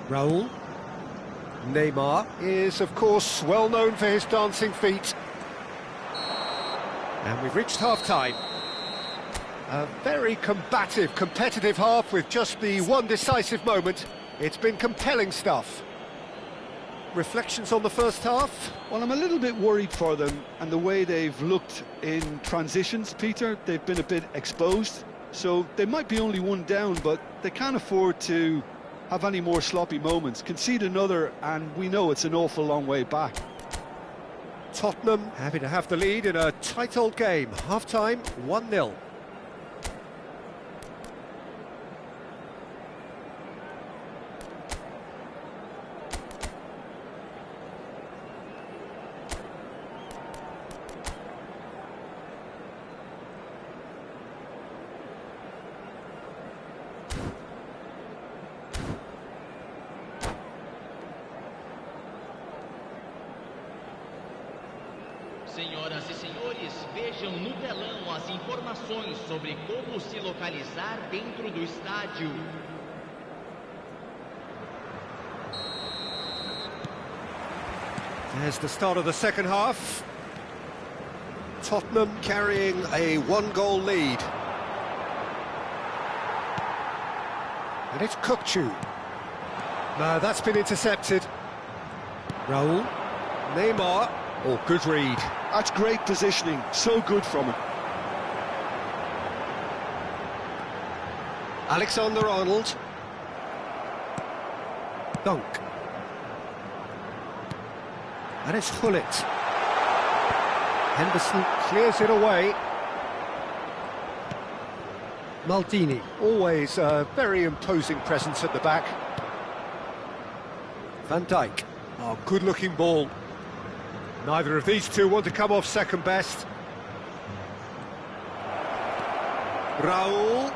Raul. Neymar is, of course, well known for his dancing feet. And we've reached half-time. A very combative, competitive half with just the one decisive moment. It's been compelling stuff. Reflections on the first half? Well, I'm a little bit worried for them and the way they've looked in transitions, Peter. They've been a bit exposed, so they might be only one down, but they can't afford to have any more sloppy moments. Concede another, and we know it's an awful long way back. Tottenham happy to have the lead in a tight old game. Half-time, 1-0. Senhoras e senhores, vejam no telão as informações sobre como se localizar dentro do estádio. There's the start of the second half. Tottenham carrying a one-goal lead. And it's Kukçu. No, that's been intercepted. Raul. Neymar. Oh, good read. That's great positioning, so good from him. Alexander-Arnold. Dunk. And it's Hullet. Henderson clears it away. Maldini, always a very imposing presence at the back. Van Dijk. Oh, good-looking ball. Neither of these two want to come off second best. Raul.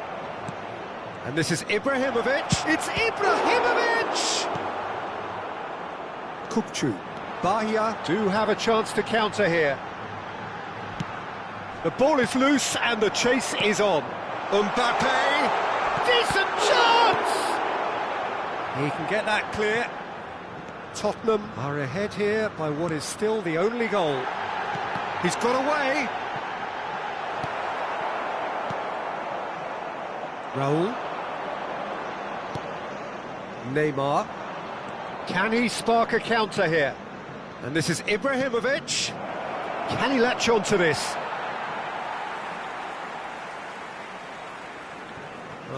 And this is Ibrahimovic. It's Ibrahimovic! Kukçu. Bahia do have a chance to counter here. The ball is loose and the chase is on. Mbappe. Decent chance! He can get that clear. Tottenham are ahead here by what is still the only goal. He's got away. Raul. Neymar. Can he spark a counter here? And this is Ibrahimovic. Can he latch on to this?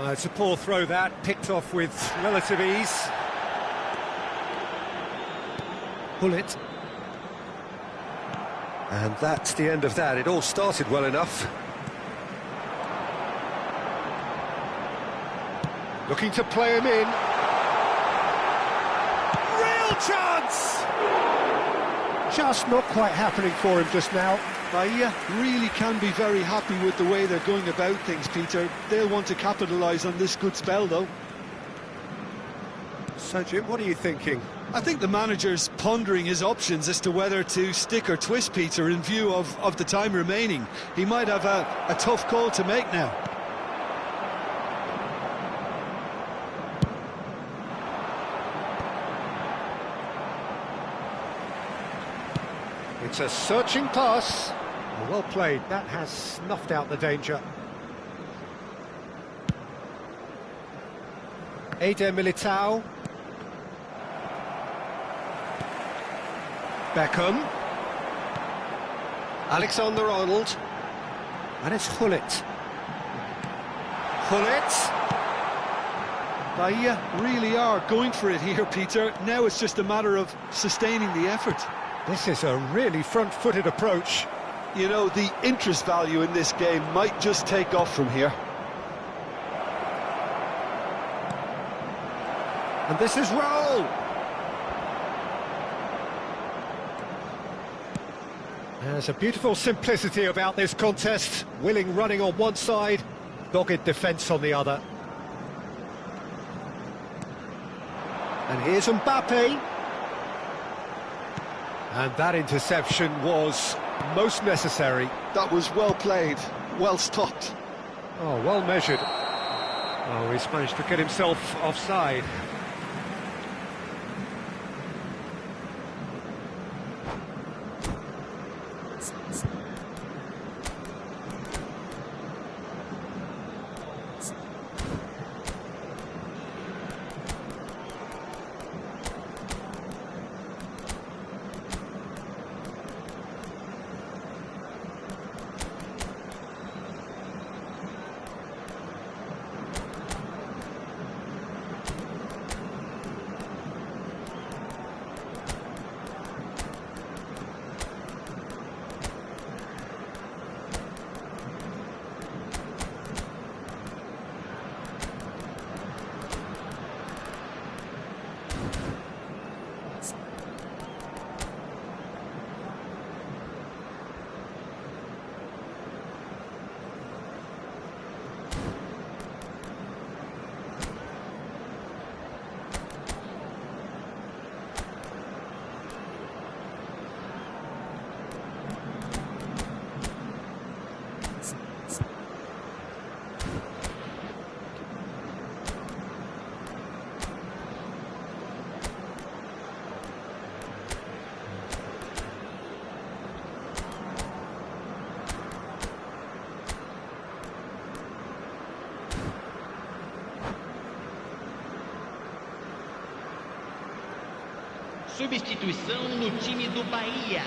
It's a poor throw that, picked off with relative ease. Hullet. And that's the end of that. It all started well enough. Looking to play him in. Real chance! Just not quite happening for him just now. Bahia really can be very happy with the way they're going about things, Peter. They'll want to capitalise on this good spell, though. So, Jim, what are you thinking? I think the manager's pondering his options as to whether to stick or twist, Peter, in view of the time remaining. He might have a tough call to make now. It's a searching pass. Well played. That has snuffed out the danger. Eder Militao. Beckham. Alexander-Arnold. And it's Hullet. Hullet. Bahia really are going for it here, Peter. Now it's just a matter of sustaining the effort. This is a really front-footed approach. You know, the interest value in this game might just take off from here. And this is Raul. There's a beautiful simplicity about this contest. Willing running on one side, dogged defence on the other. And here's Mbappe. And that interception was most necessary. That was well played, well stopped. Oh, well measured. Oh, he's managed to get himself offside. Substituição no time do Bahia.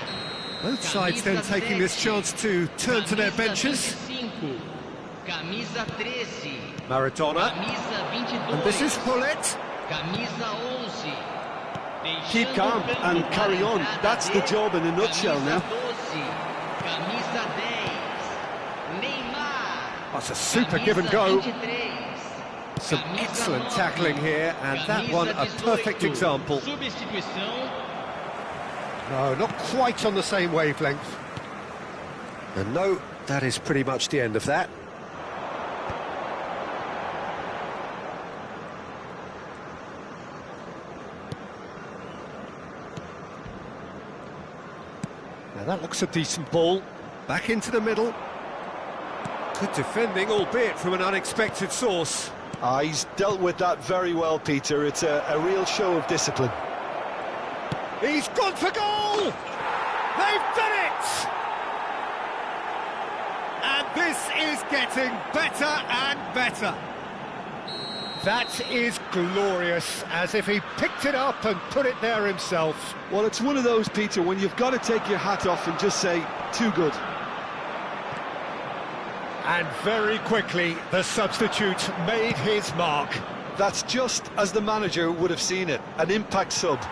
Both sides then taking this chance to turn to their benches. Camisa 13. Maradona. Camisa 22. And this is Paulette. Camisa 11. Keep calm and carry on. That's the job in a nutshell now. Camisa 10. Neymar. That's a super give and go. 23. Some excellent tackling here, and that one a perfect example. No, not quite on the same wavelength. And no, that is pretty much the end of that. Now that looks a decent ball. Back into the middle. Good defending, albeit from an unexpected source. He's dealt with that very well, Peter. It's a real show of discipline. He's gone for goal! They've done it! And this is getting better and better. That is glorious, as if he picked it up and put it there himself. Well, it's one of those, Peter, when you've got to take your hat off and just say, too good. And very quickly, the substitute made his mark. That's just as the manager would have seen it, an impact sub.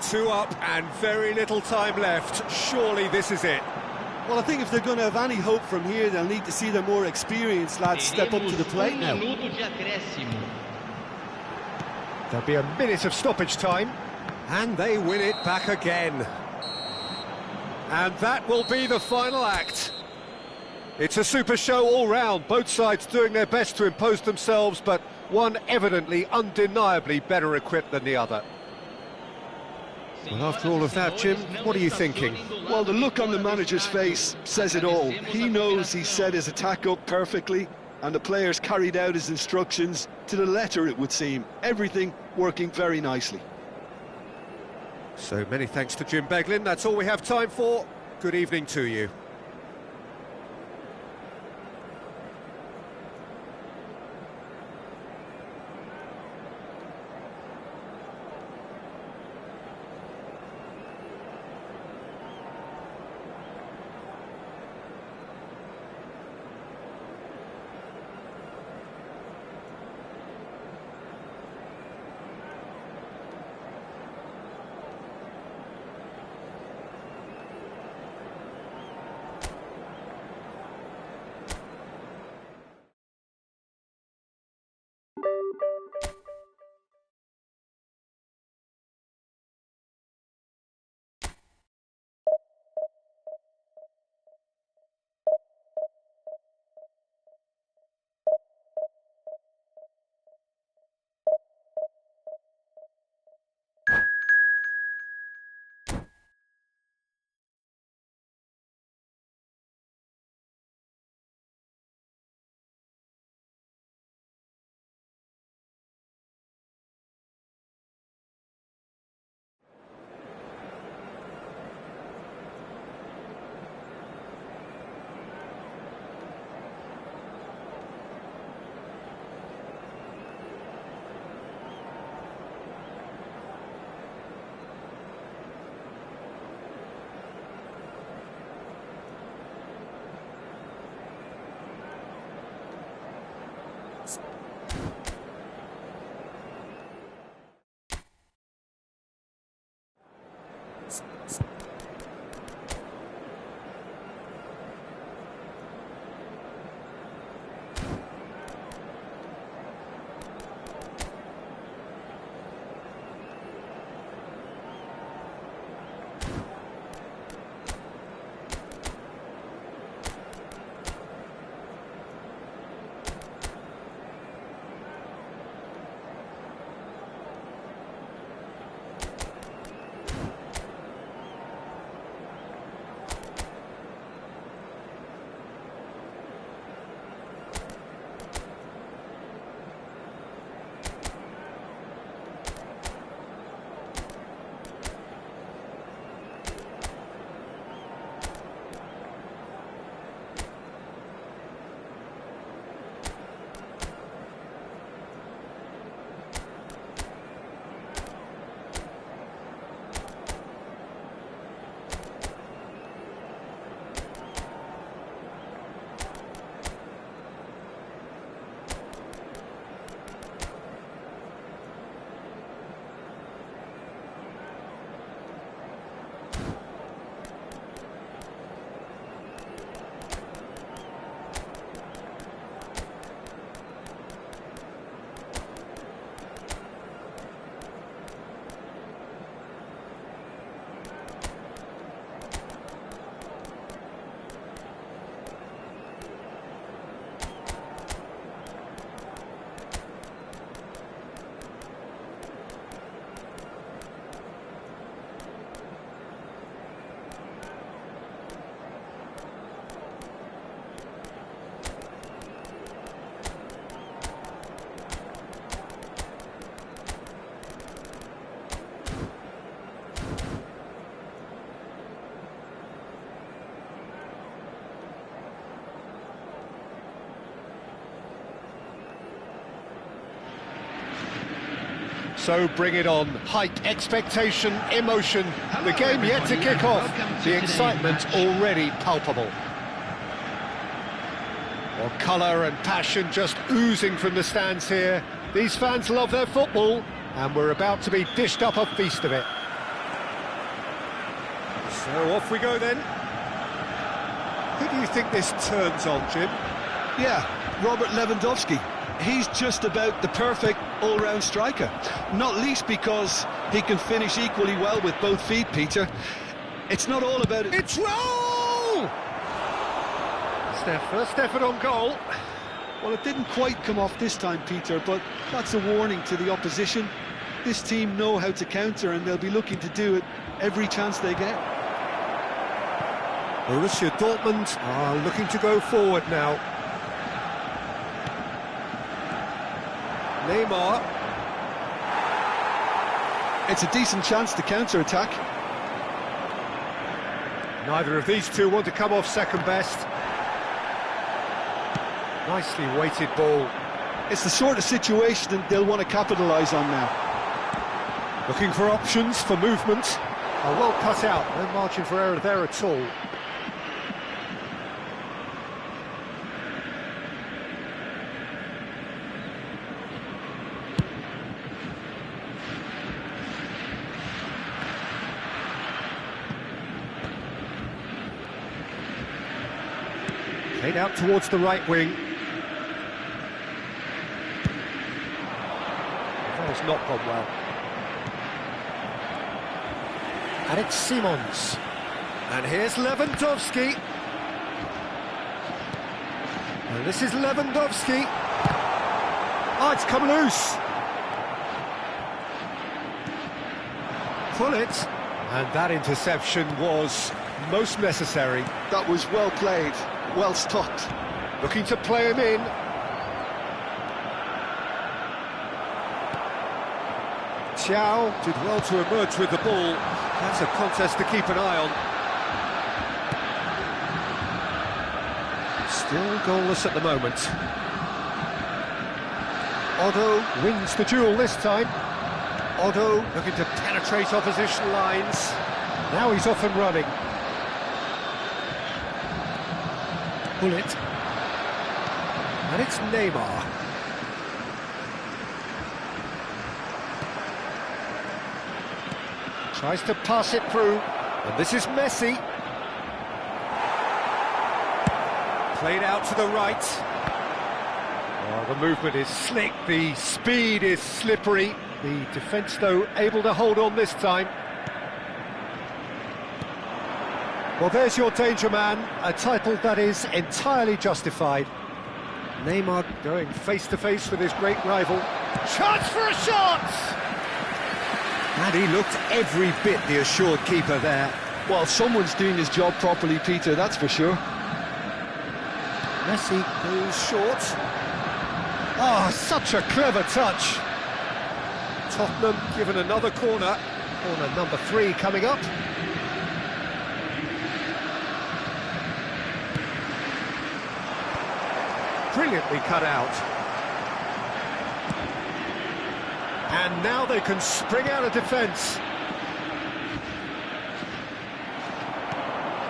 2 up and very little time left. Surely this is it. Well, I think if they're going to have any hope from here, they'll need to see the more experienced lads step up to the plate now. There'll be a minute of stoppage time, and they win it back again. And that will be the final act. It's a super show all round, both sides doing their best to impose themselves, but one evidently, undeniably better equipped than the other. Well, after all of that, Jim, what are you thinking? Well, the look on the manager's face says it all. He knows he set his attack up perfectly, and the players carried out his instructions to the letter, it would seem. Everything working very nicely. So many thanks to Jim Beglin. That's all we have time for. Good evening to you. So bring it on. Hype, expectation, emotion. The game yet to kick off. The excitement already palpable. Well, colour and passion just oozing from the stands here. These fans love their football, and we're about to be dished up a feast of it. So off we go then. Who do you think this turns on, Jim? Yeah, Robert Lewandowski. He's just about the perfect all-round striker. Not least because he can finish equally well with both feet, Peter. It's not all about it. It's roll! It's their first effort on goal. Well, it didn't quite come off this time, Peter, but that's a warning to the opposition. This team know how to counter, and they'll be looking to do it every chance they get. Borussia Dortmund are looking to go forward now. Neymar. It's a decent chance to counter-attack. Neither of these two want to come off second best. Nicely weighted ball. It's the sort of situation that they'll want to capitalise on now. Looking for options for movement. Oh, well cut out, no margin for error there at all. Played out towards the right wing. The ball's not gone well. And it's Simons. And here's Lewandowski. And this is Lewandowski. Oh, it's come loose. Pull it. And that interception was most necessary. That was well played. Well stopped. Looking to play him in. Thiaw did well to emerge with the ball. That's a contest to keep an eye on. Still goalless at the moment. Otto wins the duel this time. Otto looking to penetrate opposition lines. Now he's off and running. Bullet. And it's Neymar. Tries to pass it through, and this is Messi. Played out to the right. Oh, the movement is slick, the speed is slippery. The defence, though, able to hold on this time. Well, there's your danger man, a title that is entirely justified. Neymar going face-to-face with his great rival. Chance for a shot! And he looked every bit the assured keeper there. Well, someone's doing his job properly, Peter, that's for sure. Messi goes short. Oh, such a clever touch. Tottenham given another corner. Corner number 3 coming up. Brilliantly cut out. And now they can spring out of defence.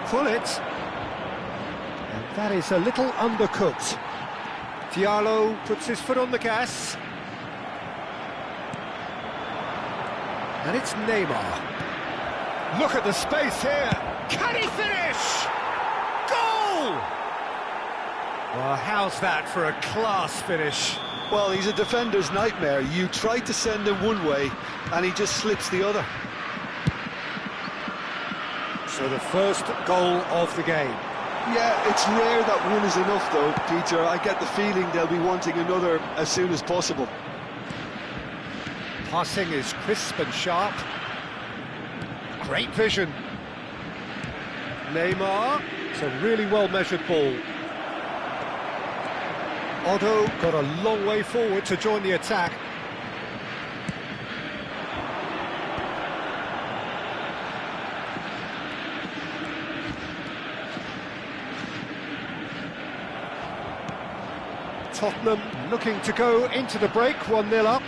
Pull it. And that is a little undercooked. Diallo puts his foot on the gas. And it's Neymar. Look at the space here. Can he finish? Goal! Well, how's that for a class finish? Well, he's a defender's nightmare. You try to send him one way, and he just slips the other. So the first goal of the game. Yeah, it's rare that one is enough, though, Peter. I get the feeling they'll be wanting another as soon as possible. Passing is crisp and sharp. Great vision. Neymar. It's a really well-measured ball. Otto got a long way forward to join the attack. Tottenham looking to go into the break, 1-0 up.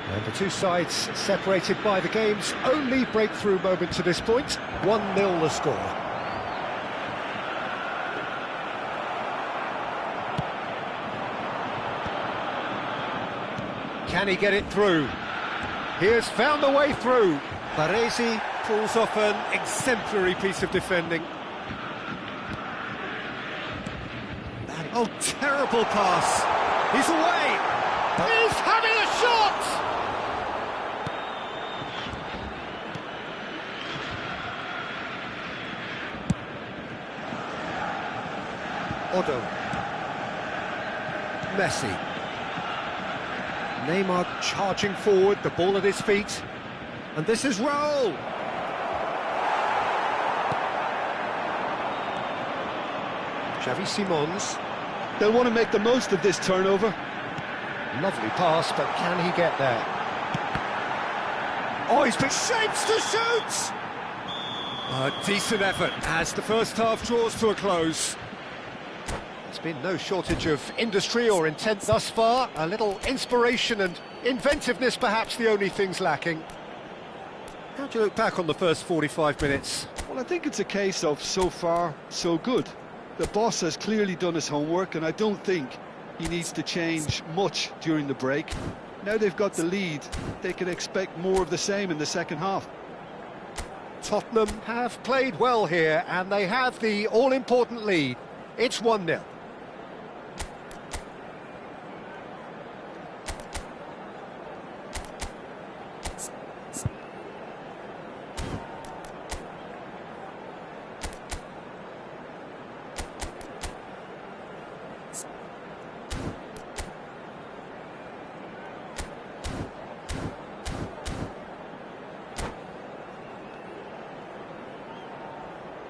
And the two sides separated by the game's only breakthrough moment to this point. 1-0 the score. Can he get it through? He has found the way through. Baresi pulls off an exemplary piece of defending. Oh, terrible pass. He's away. He's having a shot! Otto. Messi. Neymar charging forward, the ball at his feet. And this is Raul. Xavi Simons. They'll want to make the most of this turnover. Lovely pass, but can he get there? Oh, he's been shapes to shoot! A decent effort as the first half draws to a close. There's been no shortage of industry or intent thus far. A little inspiration and inventiveness, perhaps the only things lacking. How do you look back on the first 45 minutes? Well, I think it's a case of so far, so good. The boss has clearly done his homework, and I don't think he needs to change much during the break. Now they've got the lead, they can expect more of the same in the second half. Tottenham have played well here, and they have the all-important lead. It's 1-0.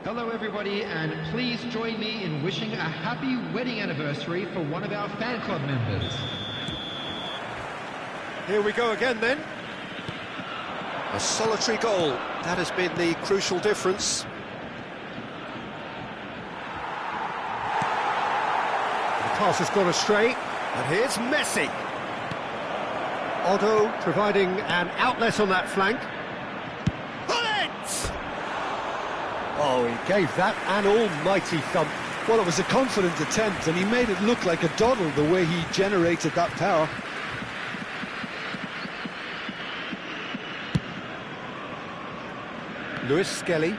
Hello everybody, and please join me in wishing a happy wedding anniversary for one of our fan club members. Here we go again then. A solitary goal, that has been the crucial difference. The pass has gone astray, and here's Messi. Otto providing an outlet on that flank. Oh, he gave that an almighty thump. Well, it was a confident attempt, and he made it look like a doddle the way he generated that power. Lewis Skelly.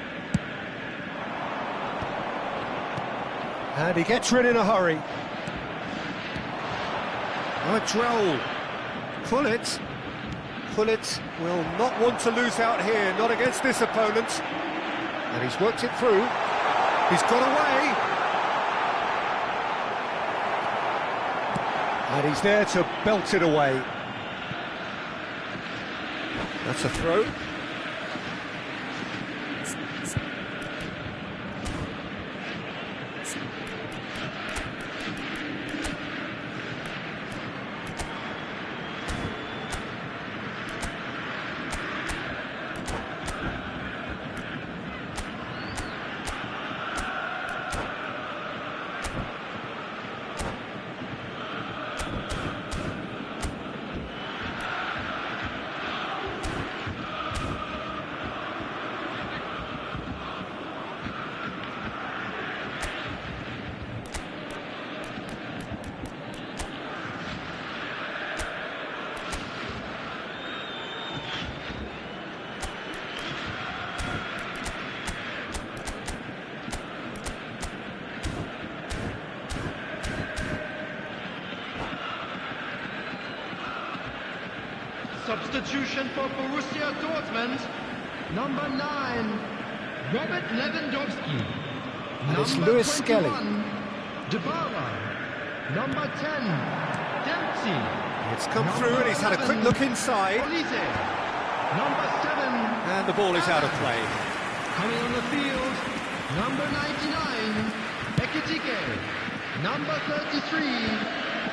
And he gets rid in a hurry. Droll. Pullet. Pullet will not want to lose out here, not against this opponent. And he's worked it through. He's got away. And he's there to belt it away. That's a throw. Substitution for Borussia Dortmund, number 9, Robert Lewandowski. And it's Number Lewis Skelly. 21, Dybala. Number 10, Dempsey. It's come Number through and he's had a quick 11, look inside. Olise. Number 7, And the ball is out of play. coming on the field, number 99, Ekitike. Number 33,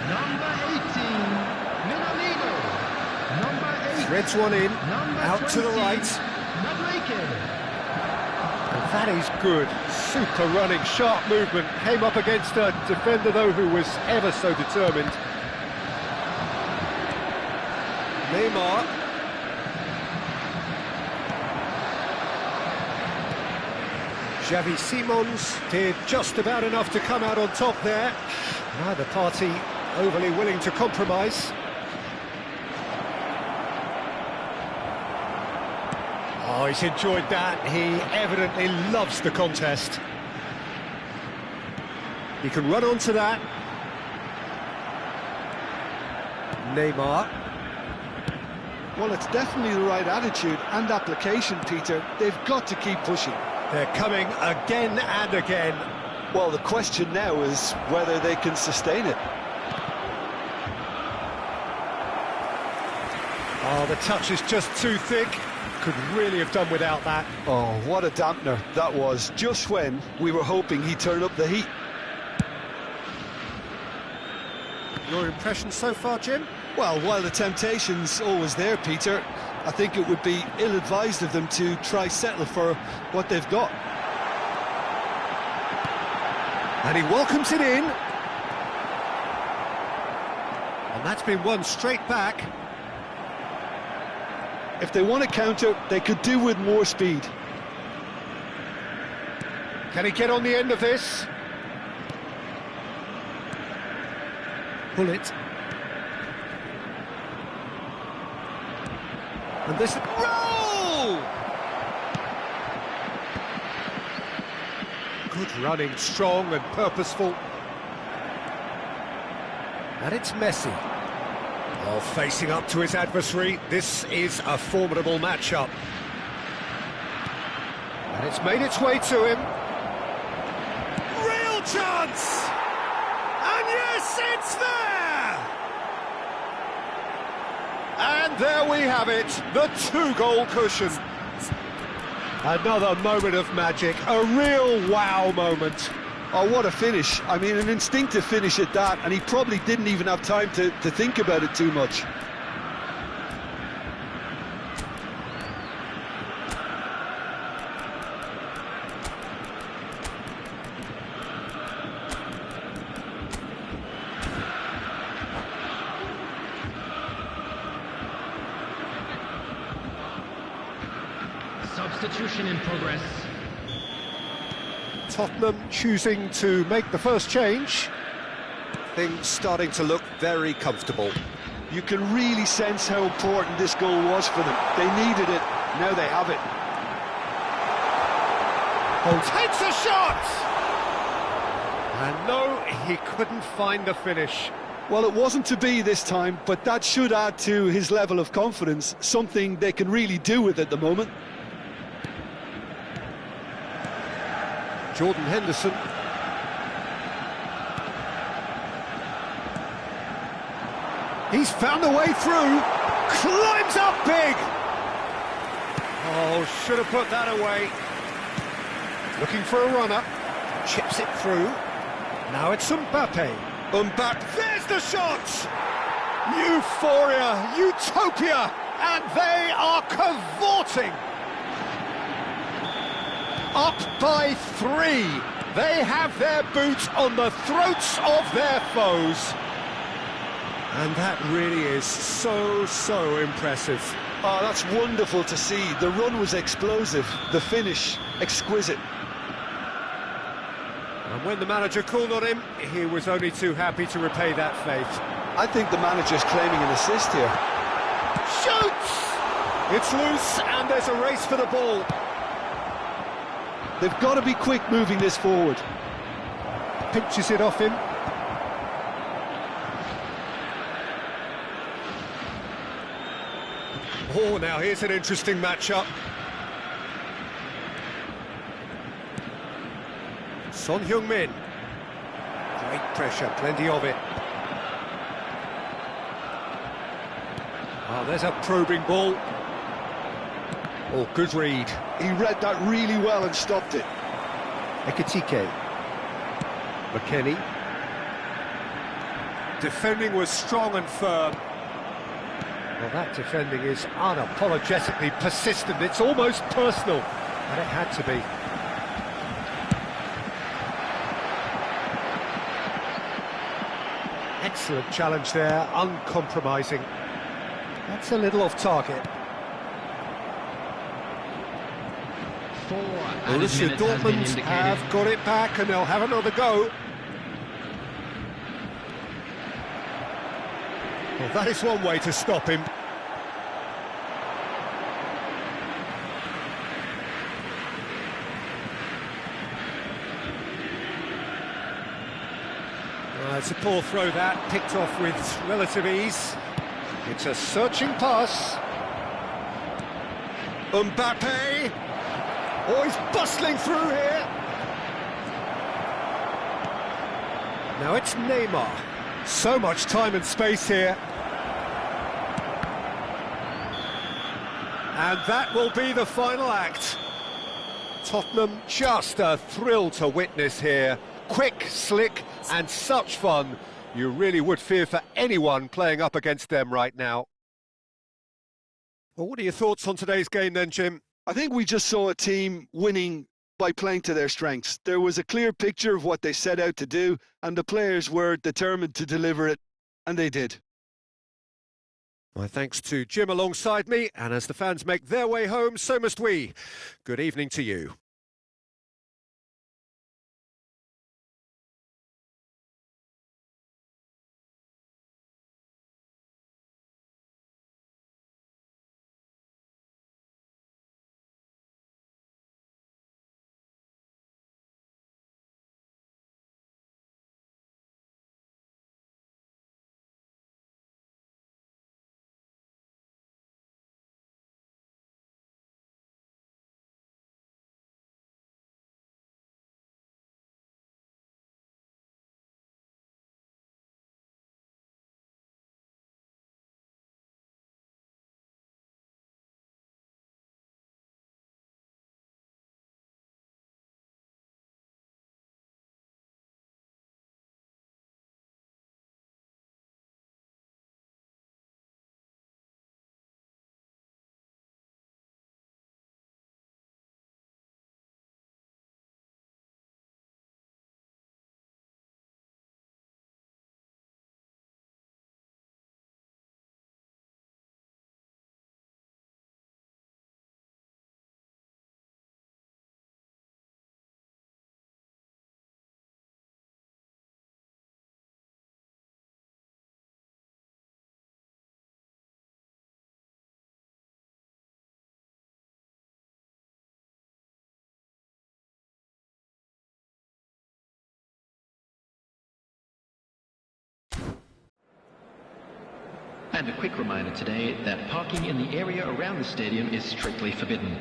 number 18, Minamino. Number 8, Threads one in, number out 20, to the right. Madueke. And that is good. Super running, sharp movement. Came up against a defender, though, who was ever so determined. Neymar. Xavi Simons did just about enough to come out on top there. Neither party overly willing to compromise. Oh, he's enjoyed that. He evidently loves the contest. He can run onto that. Neymar. Well, it's definitely the right attitude and application, Peter. They've got to keep pushing. They're coming again and again. Well, the question now is whether they can sustain it. Oh, the touch is just too thick. Could really have done without that. Oh, what a dampener that was, just when we were hoping he'd turn up the heat. Your impression so far, Jim? Well, while the temptation's always there, Peter, I think it would be ill-advised of them to try settle for what they've got. And he welcomes it in. And that's been won straight back. If they want to counter, they could do with more speed. Can he get on the end of this? Pull it. And this... Roll! Good running, strong and purposeful. And it's Messi. Oh, facing up to his adversary, this is a formidable matchup. And it's made its way to him. Real chance! And yes, it's there! And there we have it, the 2-goal cushion. Another moment of magic, a real wow moment. Oh, what a finish. I mean, an instinctive finish at that, and he probably didn't even have time to think about it too much. Substitution in progress. Tottenham choosing to make the first change. Things starting to look very comfortable. You can really sense how important this goal was for them. They needed it, now they have it. Oh, takes a shot! And no, he couldn't find the finish. Well, it wasn't to be this time, but that should add to his level of confidence, something they can really do with at the moment. Jordan Henderson. He's found a way through, climbs up big! Oh, should have put that away. Looking for a runner, chips it through. Now it's Mbappe. Mbappe, there's the shot! Euphoria, utopia, and they are cavorting! Up by 3. They have their boots on the throats of their foes. And that really is so impressive. Oh, that's wonderful to see. The run was explosive, the finish exquisite. And when the manager called on him, he was only too happy to repay that faith. I think the manager's claiming an assist here. Shoots! It's loose and there's a race for the ball. They've got to be quick moving this forward. Pinches it off him. Oh, now here's an interesting matchup. Son Heung-min. Great pressure, plenty of it. Oh, there's a probing ball. Oh, good read. He read that really well and stopped it. Ekitike. McKennie. Defending was strong and firm. Well, that defending is unapologetically persistent. It's almost personal, and it had to be. Excellent challenge there, uncompromising. That's a little off target. Borussia Dortmund have got it back, and they'll have another go. Well, that is one way to stop him. It's a poor throw that, picked off with relative ease. It's a searching pass. Mbappe! Oh, he's bustling through here. Now it's Neymar. So much time and space here. And that will be the final act. Tottenham, just a thrill to witness here. Quick, slick, and such fun. You really would fear for anyone playing up against them right now. Well, what are your thoughts on today's game then, Jim? I think we just saw a team winning by playing to their strengths. There was a clear picture of what they set out to do, and the players were determined to deliver it, and they did. My thanks to Jim alongside me, and as the fans make their way home, so must we. Good evening to you. And a quick reminder today that parking in the area around the stadium is strictly forbidden.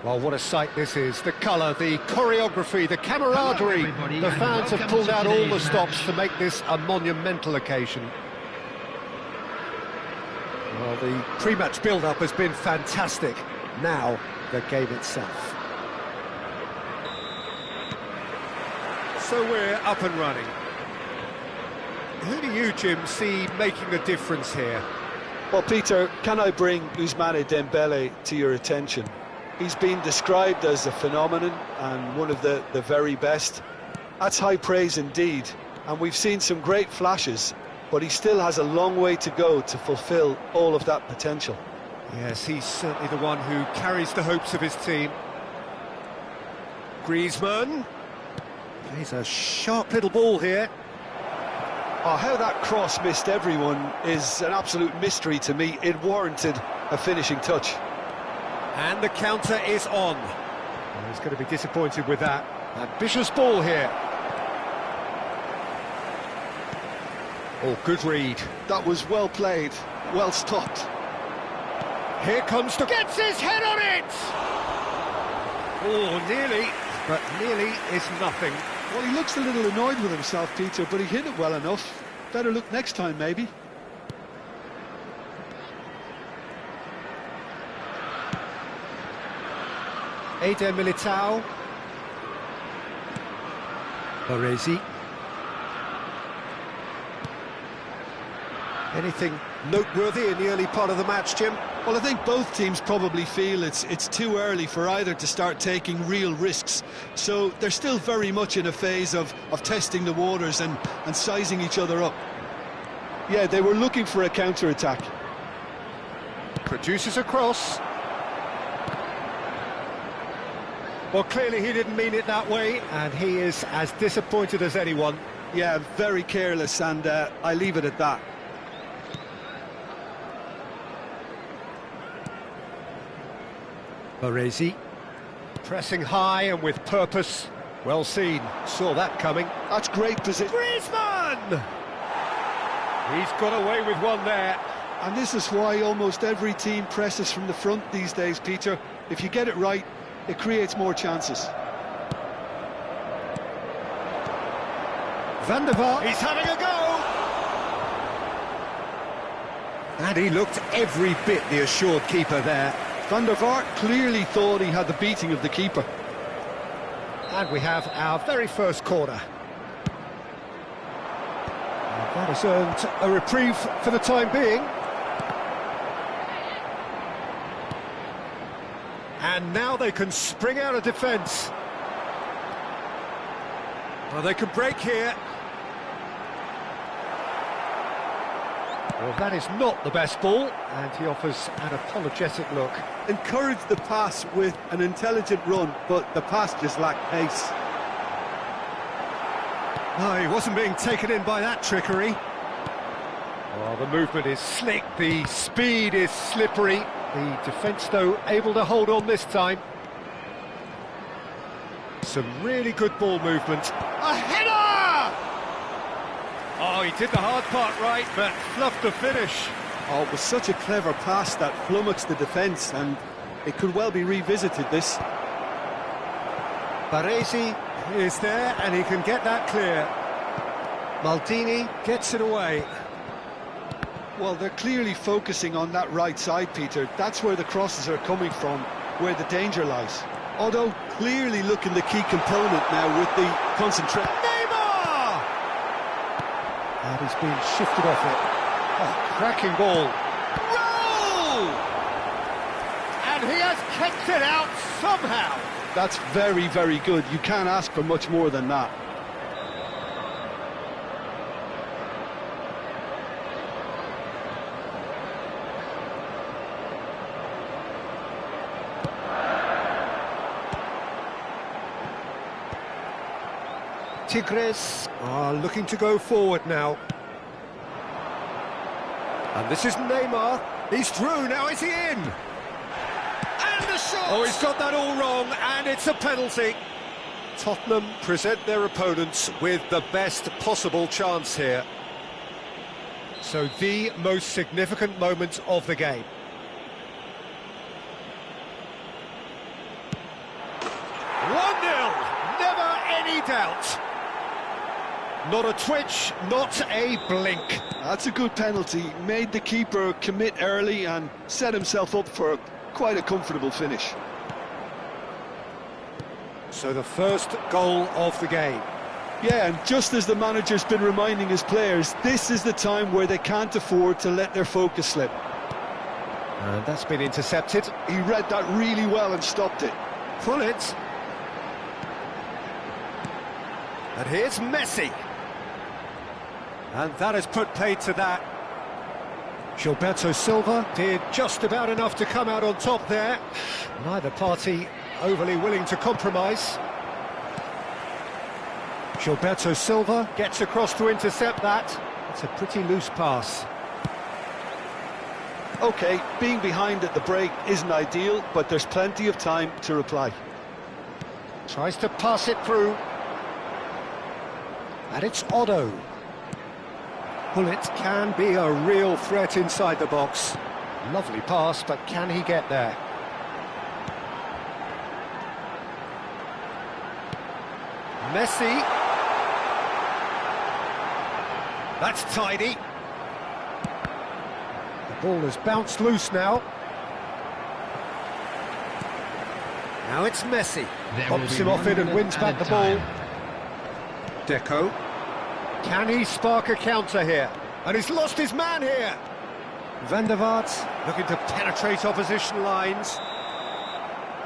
Well, what a sight this is. The colour, the choreography, the camaraderie. The fans have pulled out all the stops to make this a monumental occasion. Well, the pre-match build-up has been fantastic. Now, the game itself. So we're up and running. Who do you, Jim, see making a difference here? Well, Peter, can I bring Ousmane Dembele to your attention? He's been described as a phenomenon and one of the very best. That's high praise indeed, and we've seen some great flashes, but he still has a long way to go to fulfill all of that potential. Yes, he's certainly the one who carries the hopes of his team. Griezmann plays a sharp little ball here. Oh, how that cross missed everyone is an absolute mystery to me. It warranted a finishing touch. And the counter is on. Well, he's going to be disappointed with that. Ambitious ball here. Oh, good read. That was well played, well stopped. Here comes the... Gets his head on it! Oh, nearly, but nearly is nothing. Well, he looks a little annoyed with himself, Peter, but he hit it well enough. Better look next time, maybe. Eder Militao. Baresi. Anything noteworthy in the early part of the match, Jim? Well, I think both teams probably feel it's too early for either to start taking real risks. So they're still very much in a phase of testing the waters and sizing each other up. Yeah, they were looking for a counter-attack. Produces a cross. Well, clearly he didn't mean it that way, and he is as disappointed as anyone. Yeah, very careless, and I leave it at that. Baresi, pressing high and with purpose. Well seen, saw that coming. That's great position. Griezmann! He's got away with one there. And this is why almost every team presses from the front these days, Peter. If you get it right, it creates more chances. Van der Vaart, he's having a go! And he looked every bit the assured keeper there. Van der Vaart clearly thought he had the beating of the keeper. And we have our very first corner. And that has earned a reprieve for the time being. And now they can spring out of defence. Well, they can break here. Well, that is not the best ball, and he offers an apologetic look. Encouraged the pass with an intelligent run, but the pass just lacked pace. No, he wasn't being taken in by that trickery. Oh, the movement is slick, the speed is slippery. The defence, though, able to hold on this time. Some really good ball movement. A header! Oh, he did the hard part right, but fluffed the finish. Oh, it was such a clever pass that flummoxed the defence, and it could well be revisited, this. Baresi is there, and he can get that clear. Maldini gets it away. Well, they're clearly focusing on that right side, Peter. That's where the crosses are coming from, where the danger lies. Although clearly looking the key component now with the concentration. Neymar! And he's been shifted off it. Oh, cracking ball. Roll! And he has kept it out somehow. That's very, very good. You can't ask for much more than that. Tigres are looking to go forward now. And this is Neymar. He's through, now is he in? And the shot! Oh, he's got that all wrong, and it's a penalty. Tottenham present their opponents with the best possible chance here. So the most significant moment of the game. Never any doubt. Not a twitch, not a blink. That's a good penalty. Made the keeper commit early and set himself up for quite a comfortable finish. So the first goal of the game. Yeah, and just as the manager's been reminding his players, this is the time where they can't afford to let their focus slip. And that's been intercepted. He read that really well and stopped it. Pull it. And here's Messi. And that has put paid to that. Gilberto Silva did just about enough to come out on top there. Neither party overly willing to compromise. Gilberto Silva gets across to intercept that. It's a pretty loose pass. OK, being behind at the break isn't ideal, but there's plenty of time to reply. Tries to pass it through. And it's Otto. Bullet can be a real threat inside the box. Lovely pass, but can he get there? Messi. That's tidy. The ball has bounced loose now. Now it's Messi. Pops him off it and wins back the ball. Deco. Can he spark a counter here? And he's lost his man here. Van der Vaart looking to penetrate opposition lines.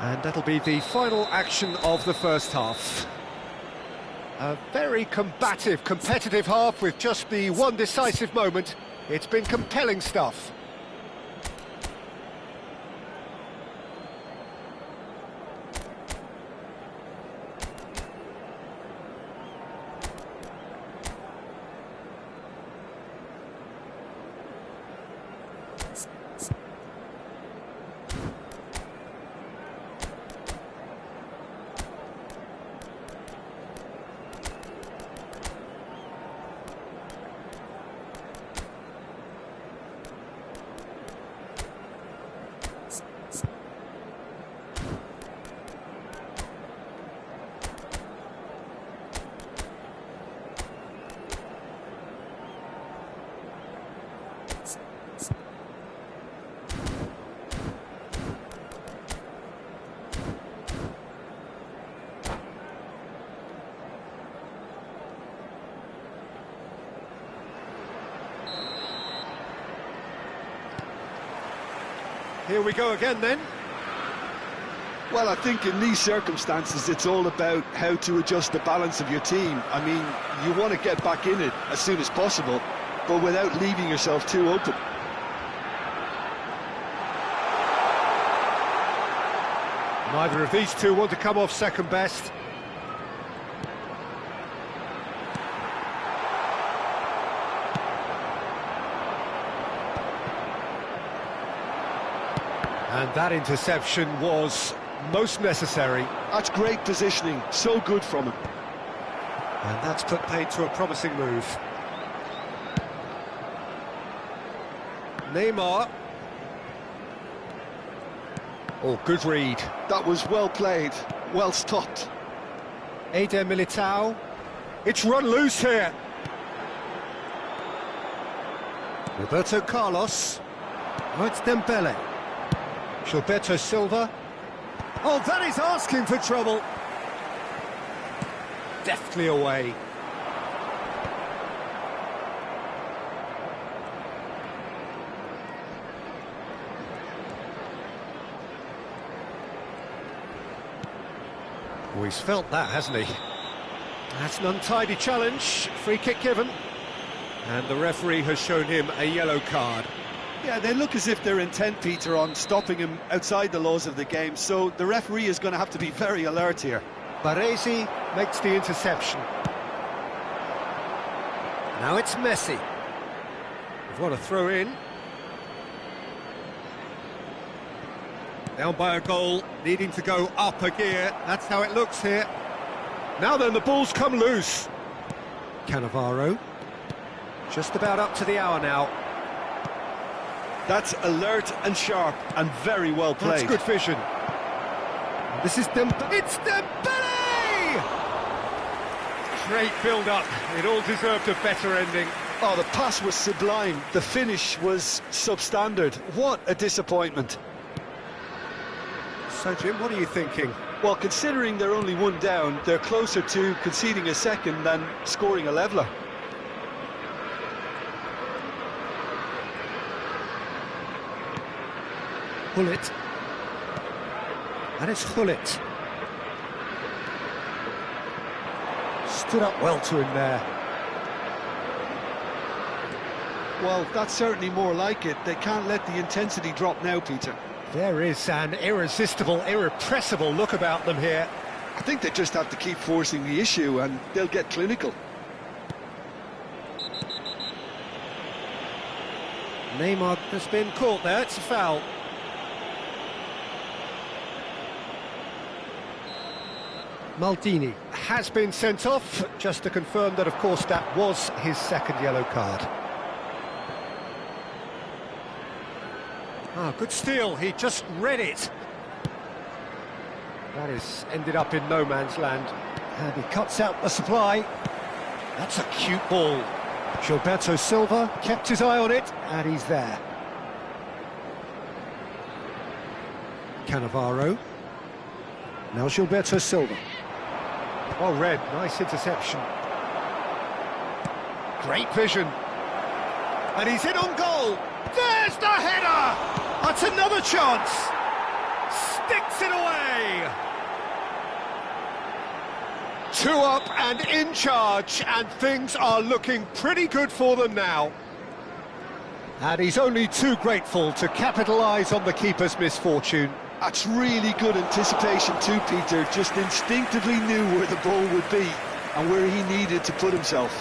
And that'll be the final action of the first half. A very combative, competitive half with just the one decisive moment. It's been compelling stuff. Here we go again then. Well, I think in these circumstances it's all about how to adjust the balance of your team. I mean, you want to get back in it as soon as possible, but without leaving yourself too open. Neither of these two want to come off second best. And that interception was most necessary. That's great positioning, so good from him. And that's put paid to a promising move. Neymar. Oh, good read. That was well played, well stopped. Eder Militao. It's run loose here. Roberto Carlos. Oh, it's Dembele. Gilberto Silva. Oh, that is asking for trouble. Deftly away. Oh, he's felt that, hasn't he? That's an untidy challenge. Free kick given. And the referee has shown him a yellow card. Yeah, they look as if they're intent, Peter, on stopping him outside the laws of the game, so the referee is going to have to be very alert here. Baresi makes the interception. Now it's Messi. They've got a throw in. Down by a goal, needing to go up a gear. That's how it looks here. Now then, the ball's come loose. Cannavaro. Just about up to the hour now. That's alert and sharp and very well played. That's good vision. And this is It's Dembele! Great build-up. It all deserved a better ending. Oh, the pass was sublime. The finish was substandard. What a disappointment. So, Jim, what are you thinking? Well, considering they're only one down, they're closer to conceding a second than scoring a leveller. Hullet. And it's Hullet. Stood up well to him there. Well, that's certainly more like it. They can't let the intensity drop now, Peter. There is an irresistible, irrepressible look about them here. I think they just have to keep forcing the issue and they'll get clinical. Neymar has been caught there, it's a foul. Maldini has been sent off, just to confirm that, of course, that was his second yellow card. Ah, good steal, he just read it. That is ended up in no man's land. And he cuts out the supply. That's a cute ball. Gilberto Silva kept his eye on it, and he's there. Cannavaro. Now Gilberto Silva. Oh, red, nice interception. Great vision. And he's in on goal. There's the header! That's another chance. Sticks it away. 2 up and in charge, and things are looking pretty good for them now. And he's only too grateful to capitalise on the keeper's misfortune. That's really good anticipation too, Peter. Just instinctively knew where the ball would be and where he needed to put himself.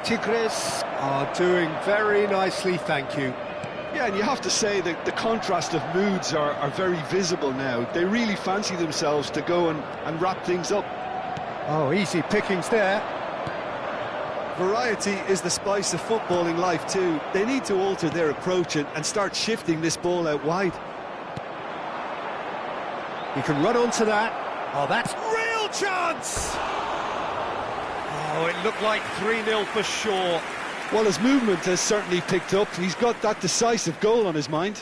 Tigres are doing very nicely, thank you. Yeah, and you have to say that the contrast of moods are very visible now. They really fancy themselves to go and wrap things up. Oh, easy pickings there. Variety is the spice of footballing life too. They need to alter their approach and start shifting this ball out wide. He can run onto that. Oh, that's real chance! Oh, it looked like 3-0 for sure. Well, his movement has certainly picked up. He's got that decisive goal on his mind.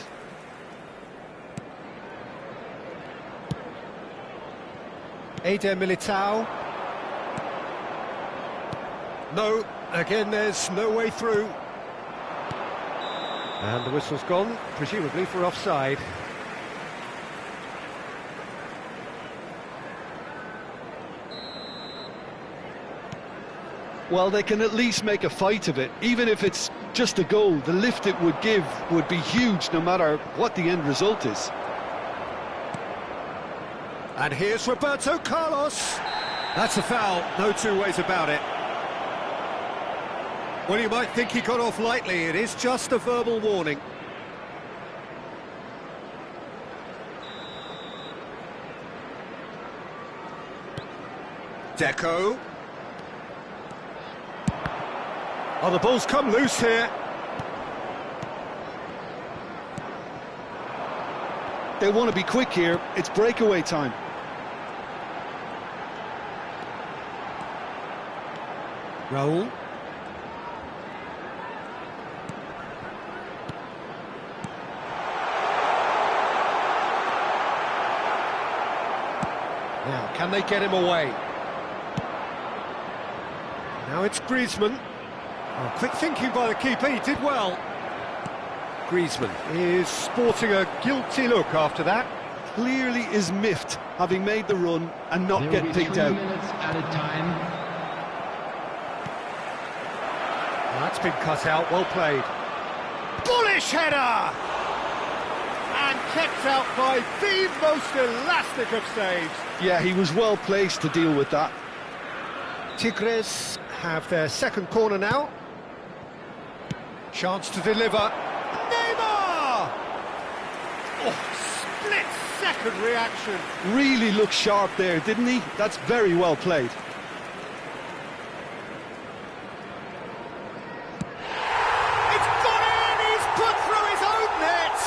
Eder Militao. No, again there's no way through. And the whistle's gone, presumably for offside. Well, they can at least make a fight of it. Even if it's just a goal, the lift it would give would be huge no matter what the end result is. And here's Roberto Carlos. That's a foul, no two ways about it. Well, you might think he got off lightly. It is just a verbal warning. Deco. Oh, the ball's come loose here. They want to be quick here. It's breakaway time. Raul. Now, can they get him away? Now it's Griezmann. Oh, quick thinking by the keeper, he did well. Griezmann is sporting a guilty look after that. Clearly is miffed, having made the run and not get picked out. 3 minutes at a time. That's been cut out, well played. Bullish header! And kept out by the most elastic of saves. Yeah, he was well placed to deal with that. Tigres have their second corner now. Chance to deliver. Neymar! Oh, split-second reaction. Really looked sharp there, didn't he? That's very well played. It's gone in! He's put through his own net!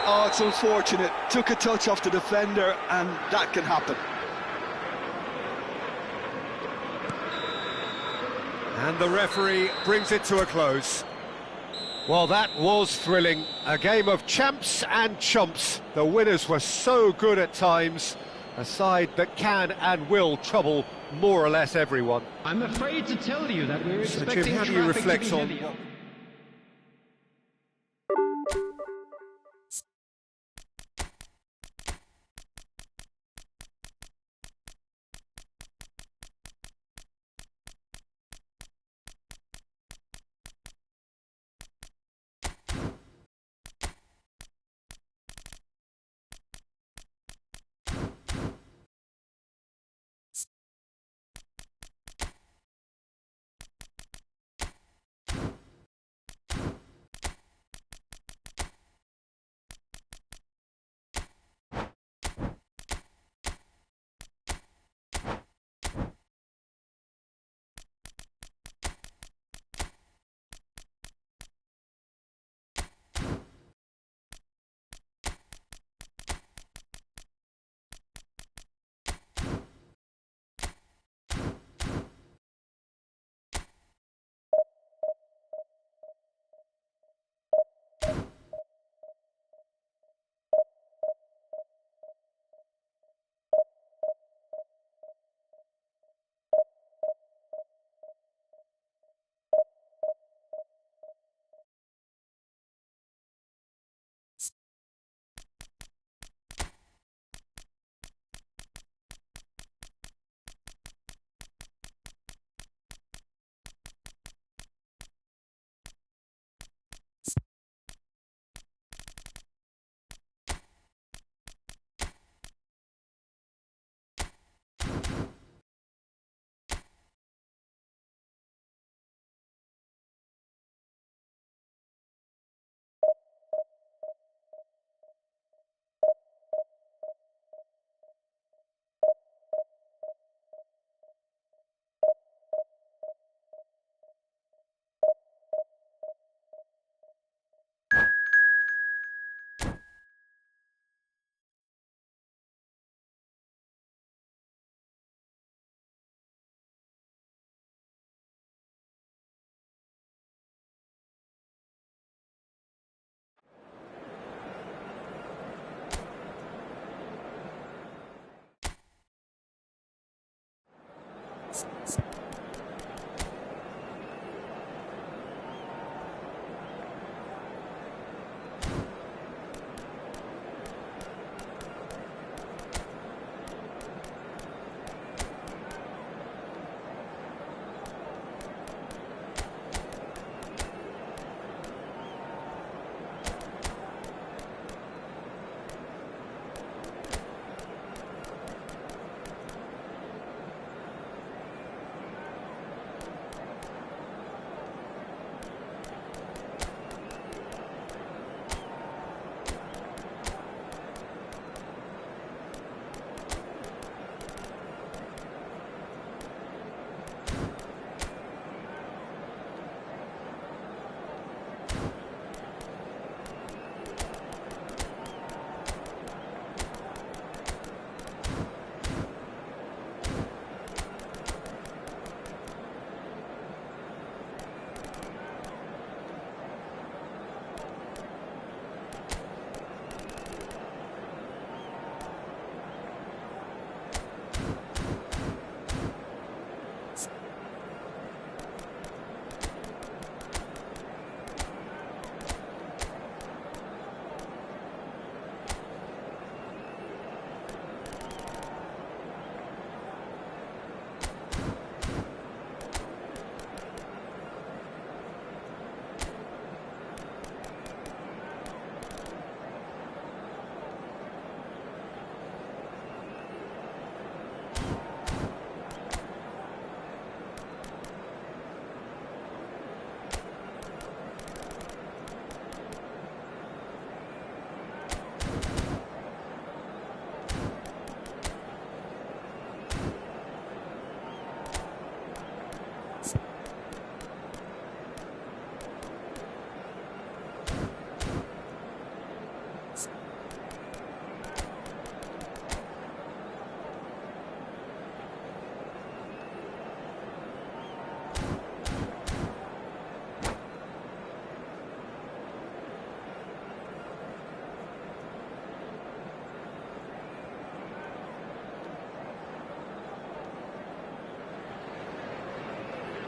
Oh, it's unfortunate. Took a touch off the defender, and that can happen. And the referee brings it to a close. Well, that was thrilling. A game of champs and chumps. The winners were so good at times. A side that can and will trouble more or less everyone. I'm afraid to tell you that we're So, expecting Jim, how do you traffic to reflect be on heavier. what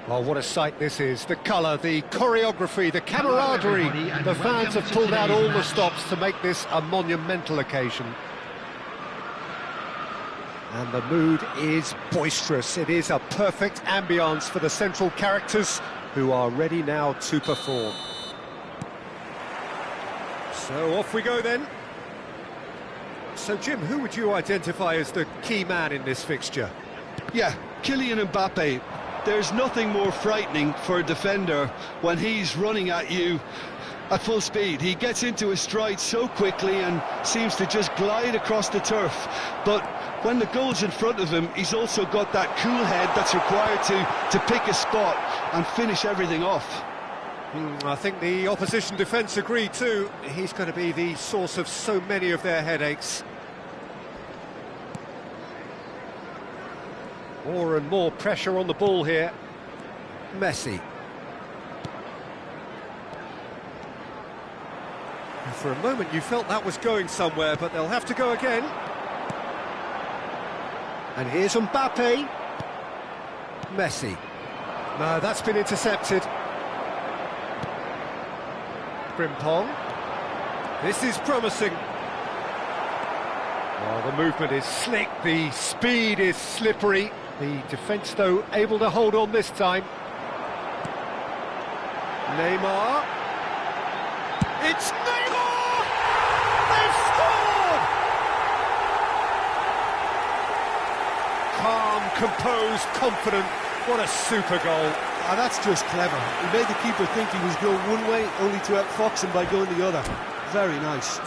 Well, what a sight this is. The colour, the choreography, the camaraderie. The fans have pulled out all the stops to make this a monumental occasion. And the mood is boisterous. It is a perfect ambience for the central characters who are ready now to perform. So off we go then. So Jim, who would you identify as the key man in this fixture? Yeah, Kylian Mbappe. There's nothing more frightening for a defender when he's running at you at full speed. He gets into his stride so quickly and seems to just glide across the turf. But when the goal's in front of him, he's also got that cool head that's required to pick a spot and finish everything off. I think the opposition defence agree too. He's going to be the source of so many of their headaches. More and more pressure on the ball here. Messi. And for a moment you felt that was going somewhere, but they'll have to go again. And here's Mbappe. Messi. No, that's been intercepted. Frimpong. This is promising. Oh, the movement is slick, the speed is slippery. The defence, though, able to hold on this time. Neymar. It's Neymar! They've scored! Calm, composed, confident. What a super goal. And that's just clever. He made the keeper think he was going one way, only to outfox him by going the other. Very nice.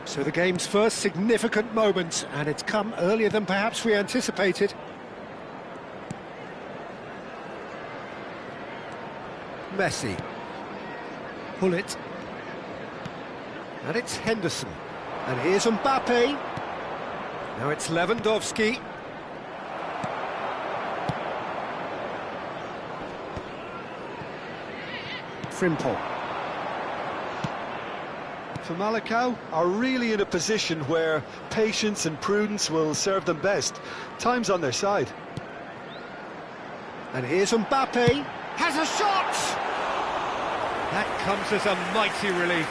So the game's first significant moment, and it's come earlier than perhaps we anticipated. Messi. Pull it. And it's Henderson. And here's Mbappe. Now it's Lewandowski. Frimpong. Famalicão are really in a position where patience and prudence will serve them best. Time's on their side. And here's Mbappe. Has a shot! That comes as a mighty relief.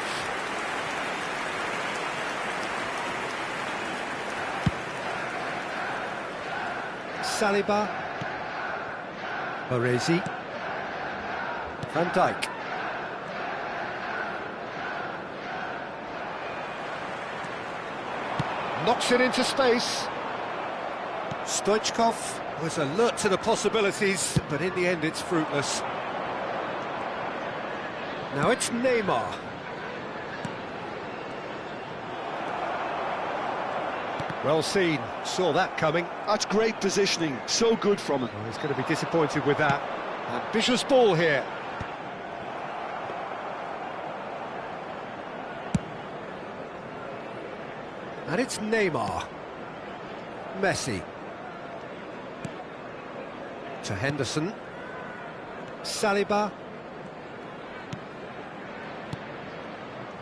Saliba. Baresi. Van Dijk. Knocks it into space. Stoichkov was alert to the possibilities, but in the end it's fruitless. Now it's Neymar. Well seen, saw that coming. That's great positioning, so good from him. Oh, he's going to be disappointed with that. Ambitious ball here. And it's Neymar. Messi. To Henderson. Saliba.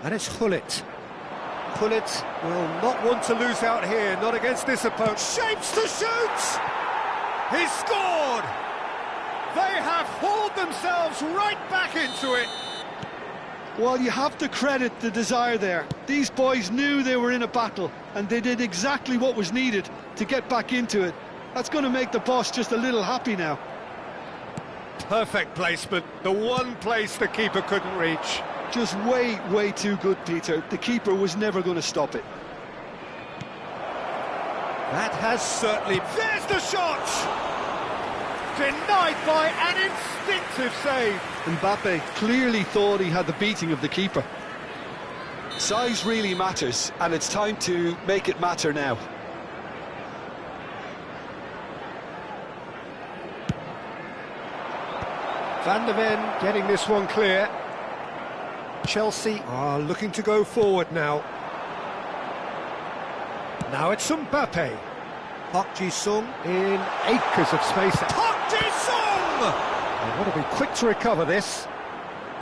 And it's Hullet. Hullet will not want to lose out here, not against this opponent. Shapes to shoot! He's scored! They have hauled themselves right back into it. Well, you have to credit the desire there. These boys knew they were in a battle, and they did exactly what was needed to get back into it. That's going to make the boss just a little happy now. Perfect placement, the one place the keeper couldn't reach. Just way too good, Peter. The keeper was never going to stop it. That has certainly... There's the shot! Denied by an instinctive save. Mbappe clearly thought he had the beating of the keeper. Size really matters, and it's time to make it matter now. Van der Ven getting this one clear. Chelsea are looking to go forward now. Now it's Mbappe. Park Ji-sung in acres of space. Park Ji-sung! They want to be quick to recover this.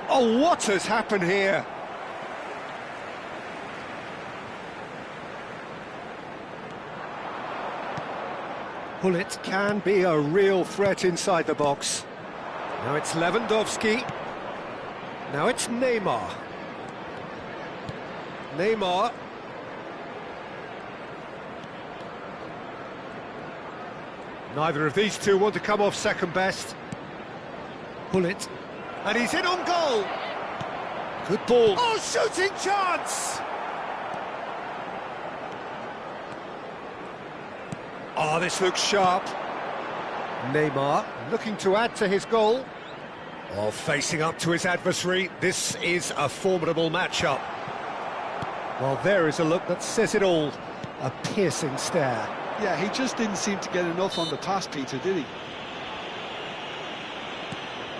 Oh, what has happened here? Bullet can be a real threat inside the box. Now it's Lewandowski. Now it's Neymar. Neymar. Neither of these two want to come off second best. Bullet. And he's in on goal. Good ball. Oh, shooting chance! Oh, this looks sharp. Neymar looking to add to his goal. Oh, facing up to his adversary. This is a formidable matchup. Well, there is a look that says it all. A piercing stare. Yeah, he just didn't seem to get enough on the pass, Peter, did he?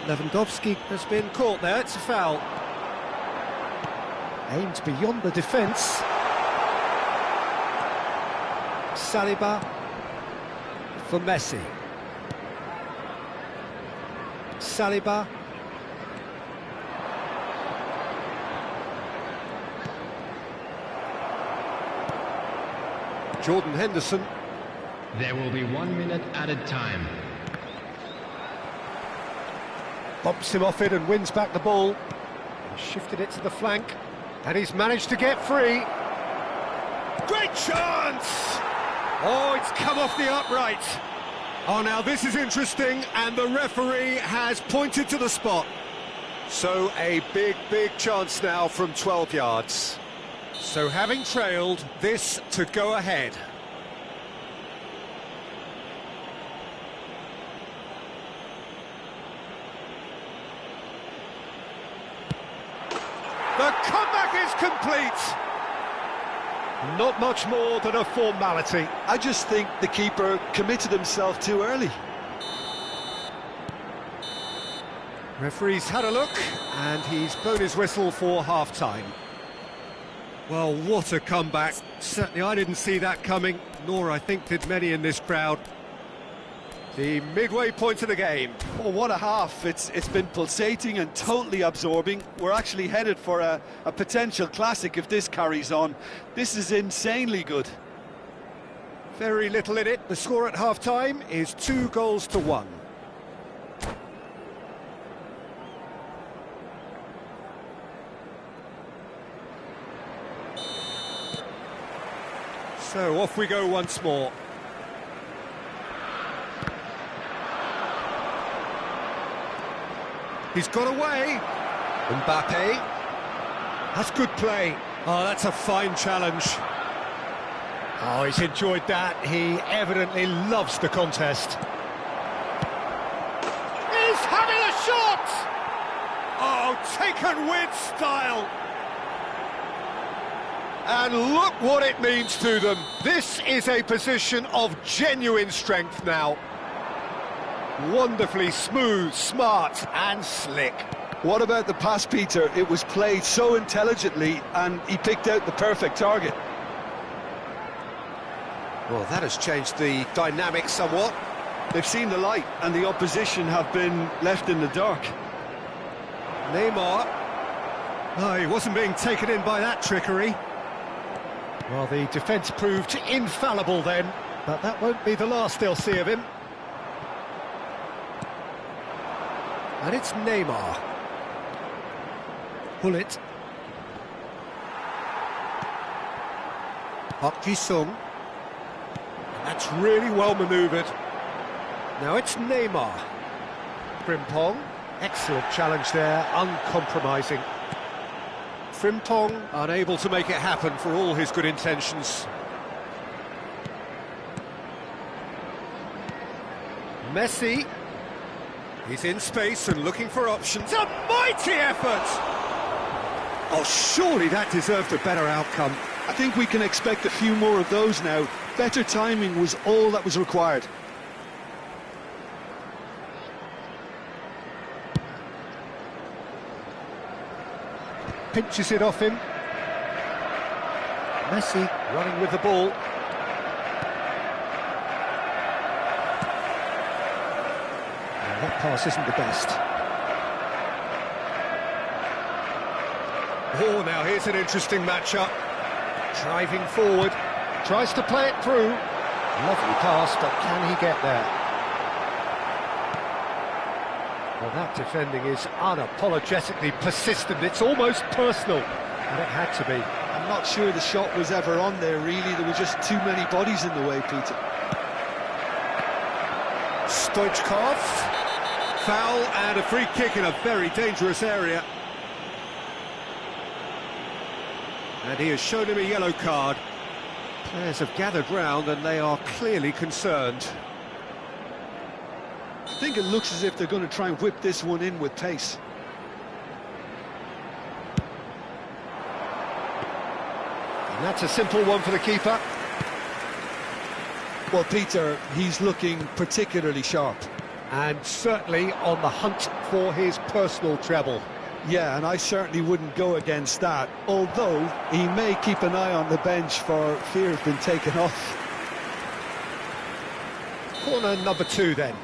Lewandowski has been caught there. It's a foul. Aimed beyond the defence. Saliba for Messi. Saliba. Jordan Henderson. There will be 1 minute added time. Bumps him off it and wins back the ball. Shifted it to the flank. And he's managed to get free. Great chance! Oh, it's come off the upright. Oh, now this is interesting, and the referee has pointed to the spot. So a big, big chance now from 12 yards. So having trailed, this to go ahead. The comeback is complete. Not much more than a formality. I just think the keeper committed himself too early. Referee's had a look, and he's blown his whistle for half-time. Well, what a comeback. Certainly I didn't see that coming, nor I think did many in this crowd. The midway point of the game. Oh, what a half. It's been pulsating and totally absorbing. We're actually headed for a potential classic if this carries on. This is insanely good. Very little in it. The score at half-time is 2-1. So off we go once more. He's got away. Mbappe. That's good play. Oh, that's a fine challenge. Oh, he's enjoyed that. He evidently loves the contest. He's having a shot! Oh, taken with style. And look what it means to them. This is a position of genuine strength now. Wonderfully smooth, smart and slick. What about the pass, Peter? It was played so intelligently and he picked out the perfect target. Well, that has changed the dynamic somewhat. They've seen the light and the opposition have been left in the dark. Neymar. Oh, he wasn't being taken in by that trickery. Well, the defence proved infallible then, but that won't be the last they'll see of him. And it's Neymar. Bullet. Park Ji-sung. And that's really well manoeuvred. Now it's Neymar. Frimpong. Excellent challenge there, uncompromising. Frimpong unable to make it happen for all his good intentions. Messi. He's in space and looking for options. A mighty effort! Oh, surely that deserved a better outcome. I think we can expect a few more of those now. Better timing was all that was required. Pinches it off him. Messi running with the ball. That pass isn't the best. Oh, now here's an interesting matchup. Driving forward, tries to play it through. Lovely pass, but can he get there? Well, that defending is unapologetically persistent. It's almost personal, and it had to be. I'm not sure the shot was ever on there, really. There were just too many bodies in the way, Peter. Stoichkov. Foul and a free kick in a very dangerous area. And he has shown him a yellow card. Players have gathered round and they are clearly concerned. I think it looks as if they're going to try and whip this one in with pace. And that's a simple one for the keeper. Well, Peter, he's looking particularly sharp. And certainly on the hunt for his personal treble. Yeah, and I certainly wouldn't go against that, although he may keep an eye on the bench for fear of being taken off. Corner number 2 then.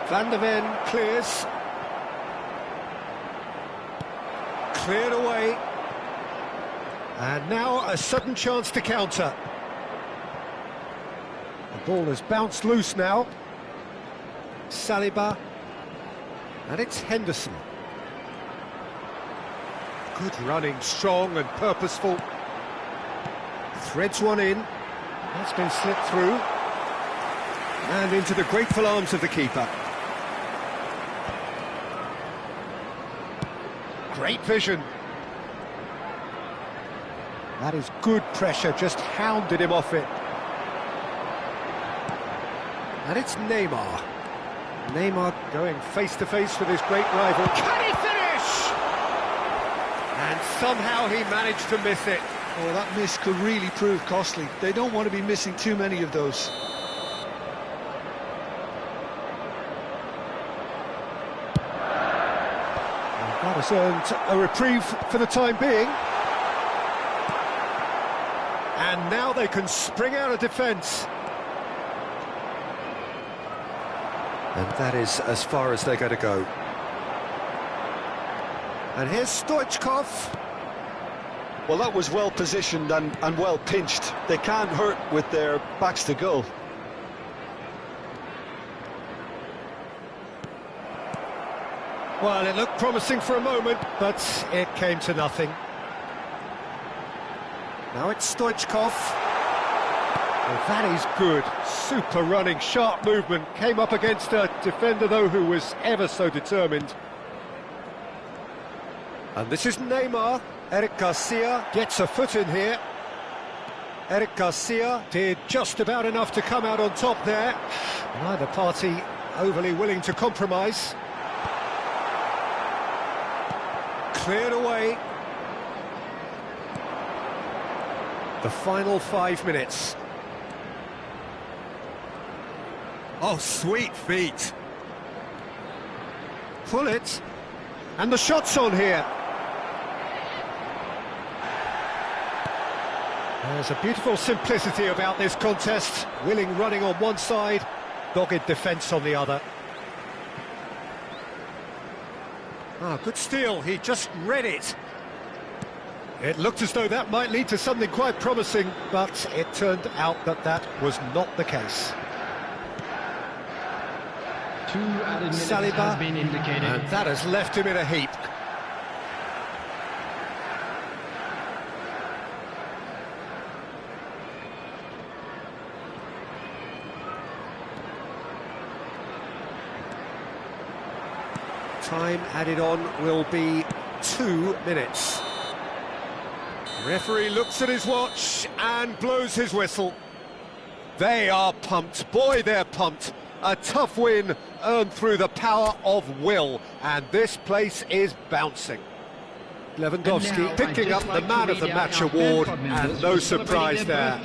Van der Ven clears. Cleared away. And now a sudden chance to counter. The ball has bounced loose now. Saliba. And it's Henderson. Good running, strong and purposeful. Threads one in. That's been slipped through. And into the grateful arms of the keeper. Great vision. That is good pressure, just hounded him off it. And it's Neymar. Neymar going face-to-face with his great rival. Can he finish? And somehow he managed to miss it. Oh, that miss could really prove costly. They don't want to be missing too many of those. That has earned a reprieve for the time being. And now they can spring out of defence. And that is as far as they're going to go. And here's Stoichkov. Well, that was well positioned and well pinched. They can't hurt with their backs to goal. Well, it looked promising for a moment, but it came to nothing. Now it's Stoichkov. Well, that is good. Super running, sharp movement. Came up against a defender, though, who was ever so determined. And this is Neymar. Eric Garcia gets a foot in here. Eric Garcia did just about enough to come out on top there. Neither party overly willing to compromise. Cleared away. The final 5 minutes. Oh, sweet feet. Pull it. And the shot's on here. There's a beautiful simplicity about this contest. Willing running on one side, dogged defence on the other. Ah, good steal, he just read it. It looked as though that might lead to something quite promising, but it turned out that that was not the case. 2 added minutes Saliba, has been indicated. and that has left him in a heap. Time added on will be 2 minutes. Referee looks at his watch and blows his whistle. They are pumped. Boy, they're pumped. A tough win earned through the power of will, and this place is bouncing. Lewandowski picking up the Man of the Match award, and no surprise there.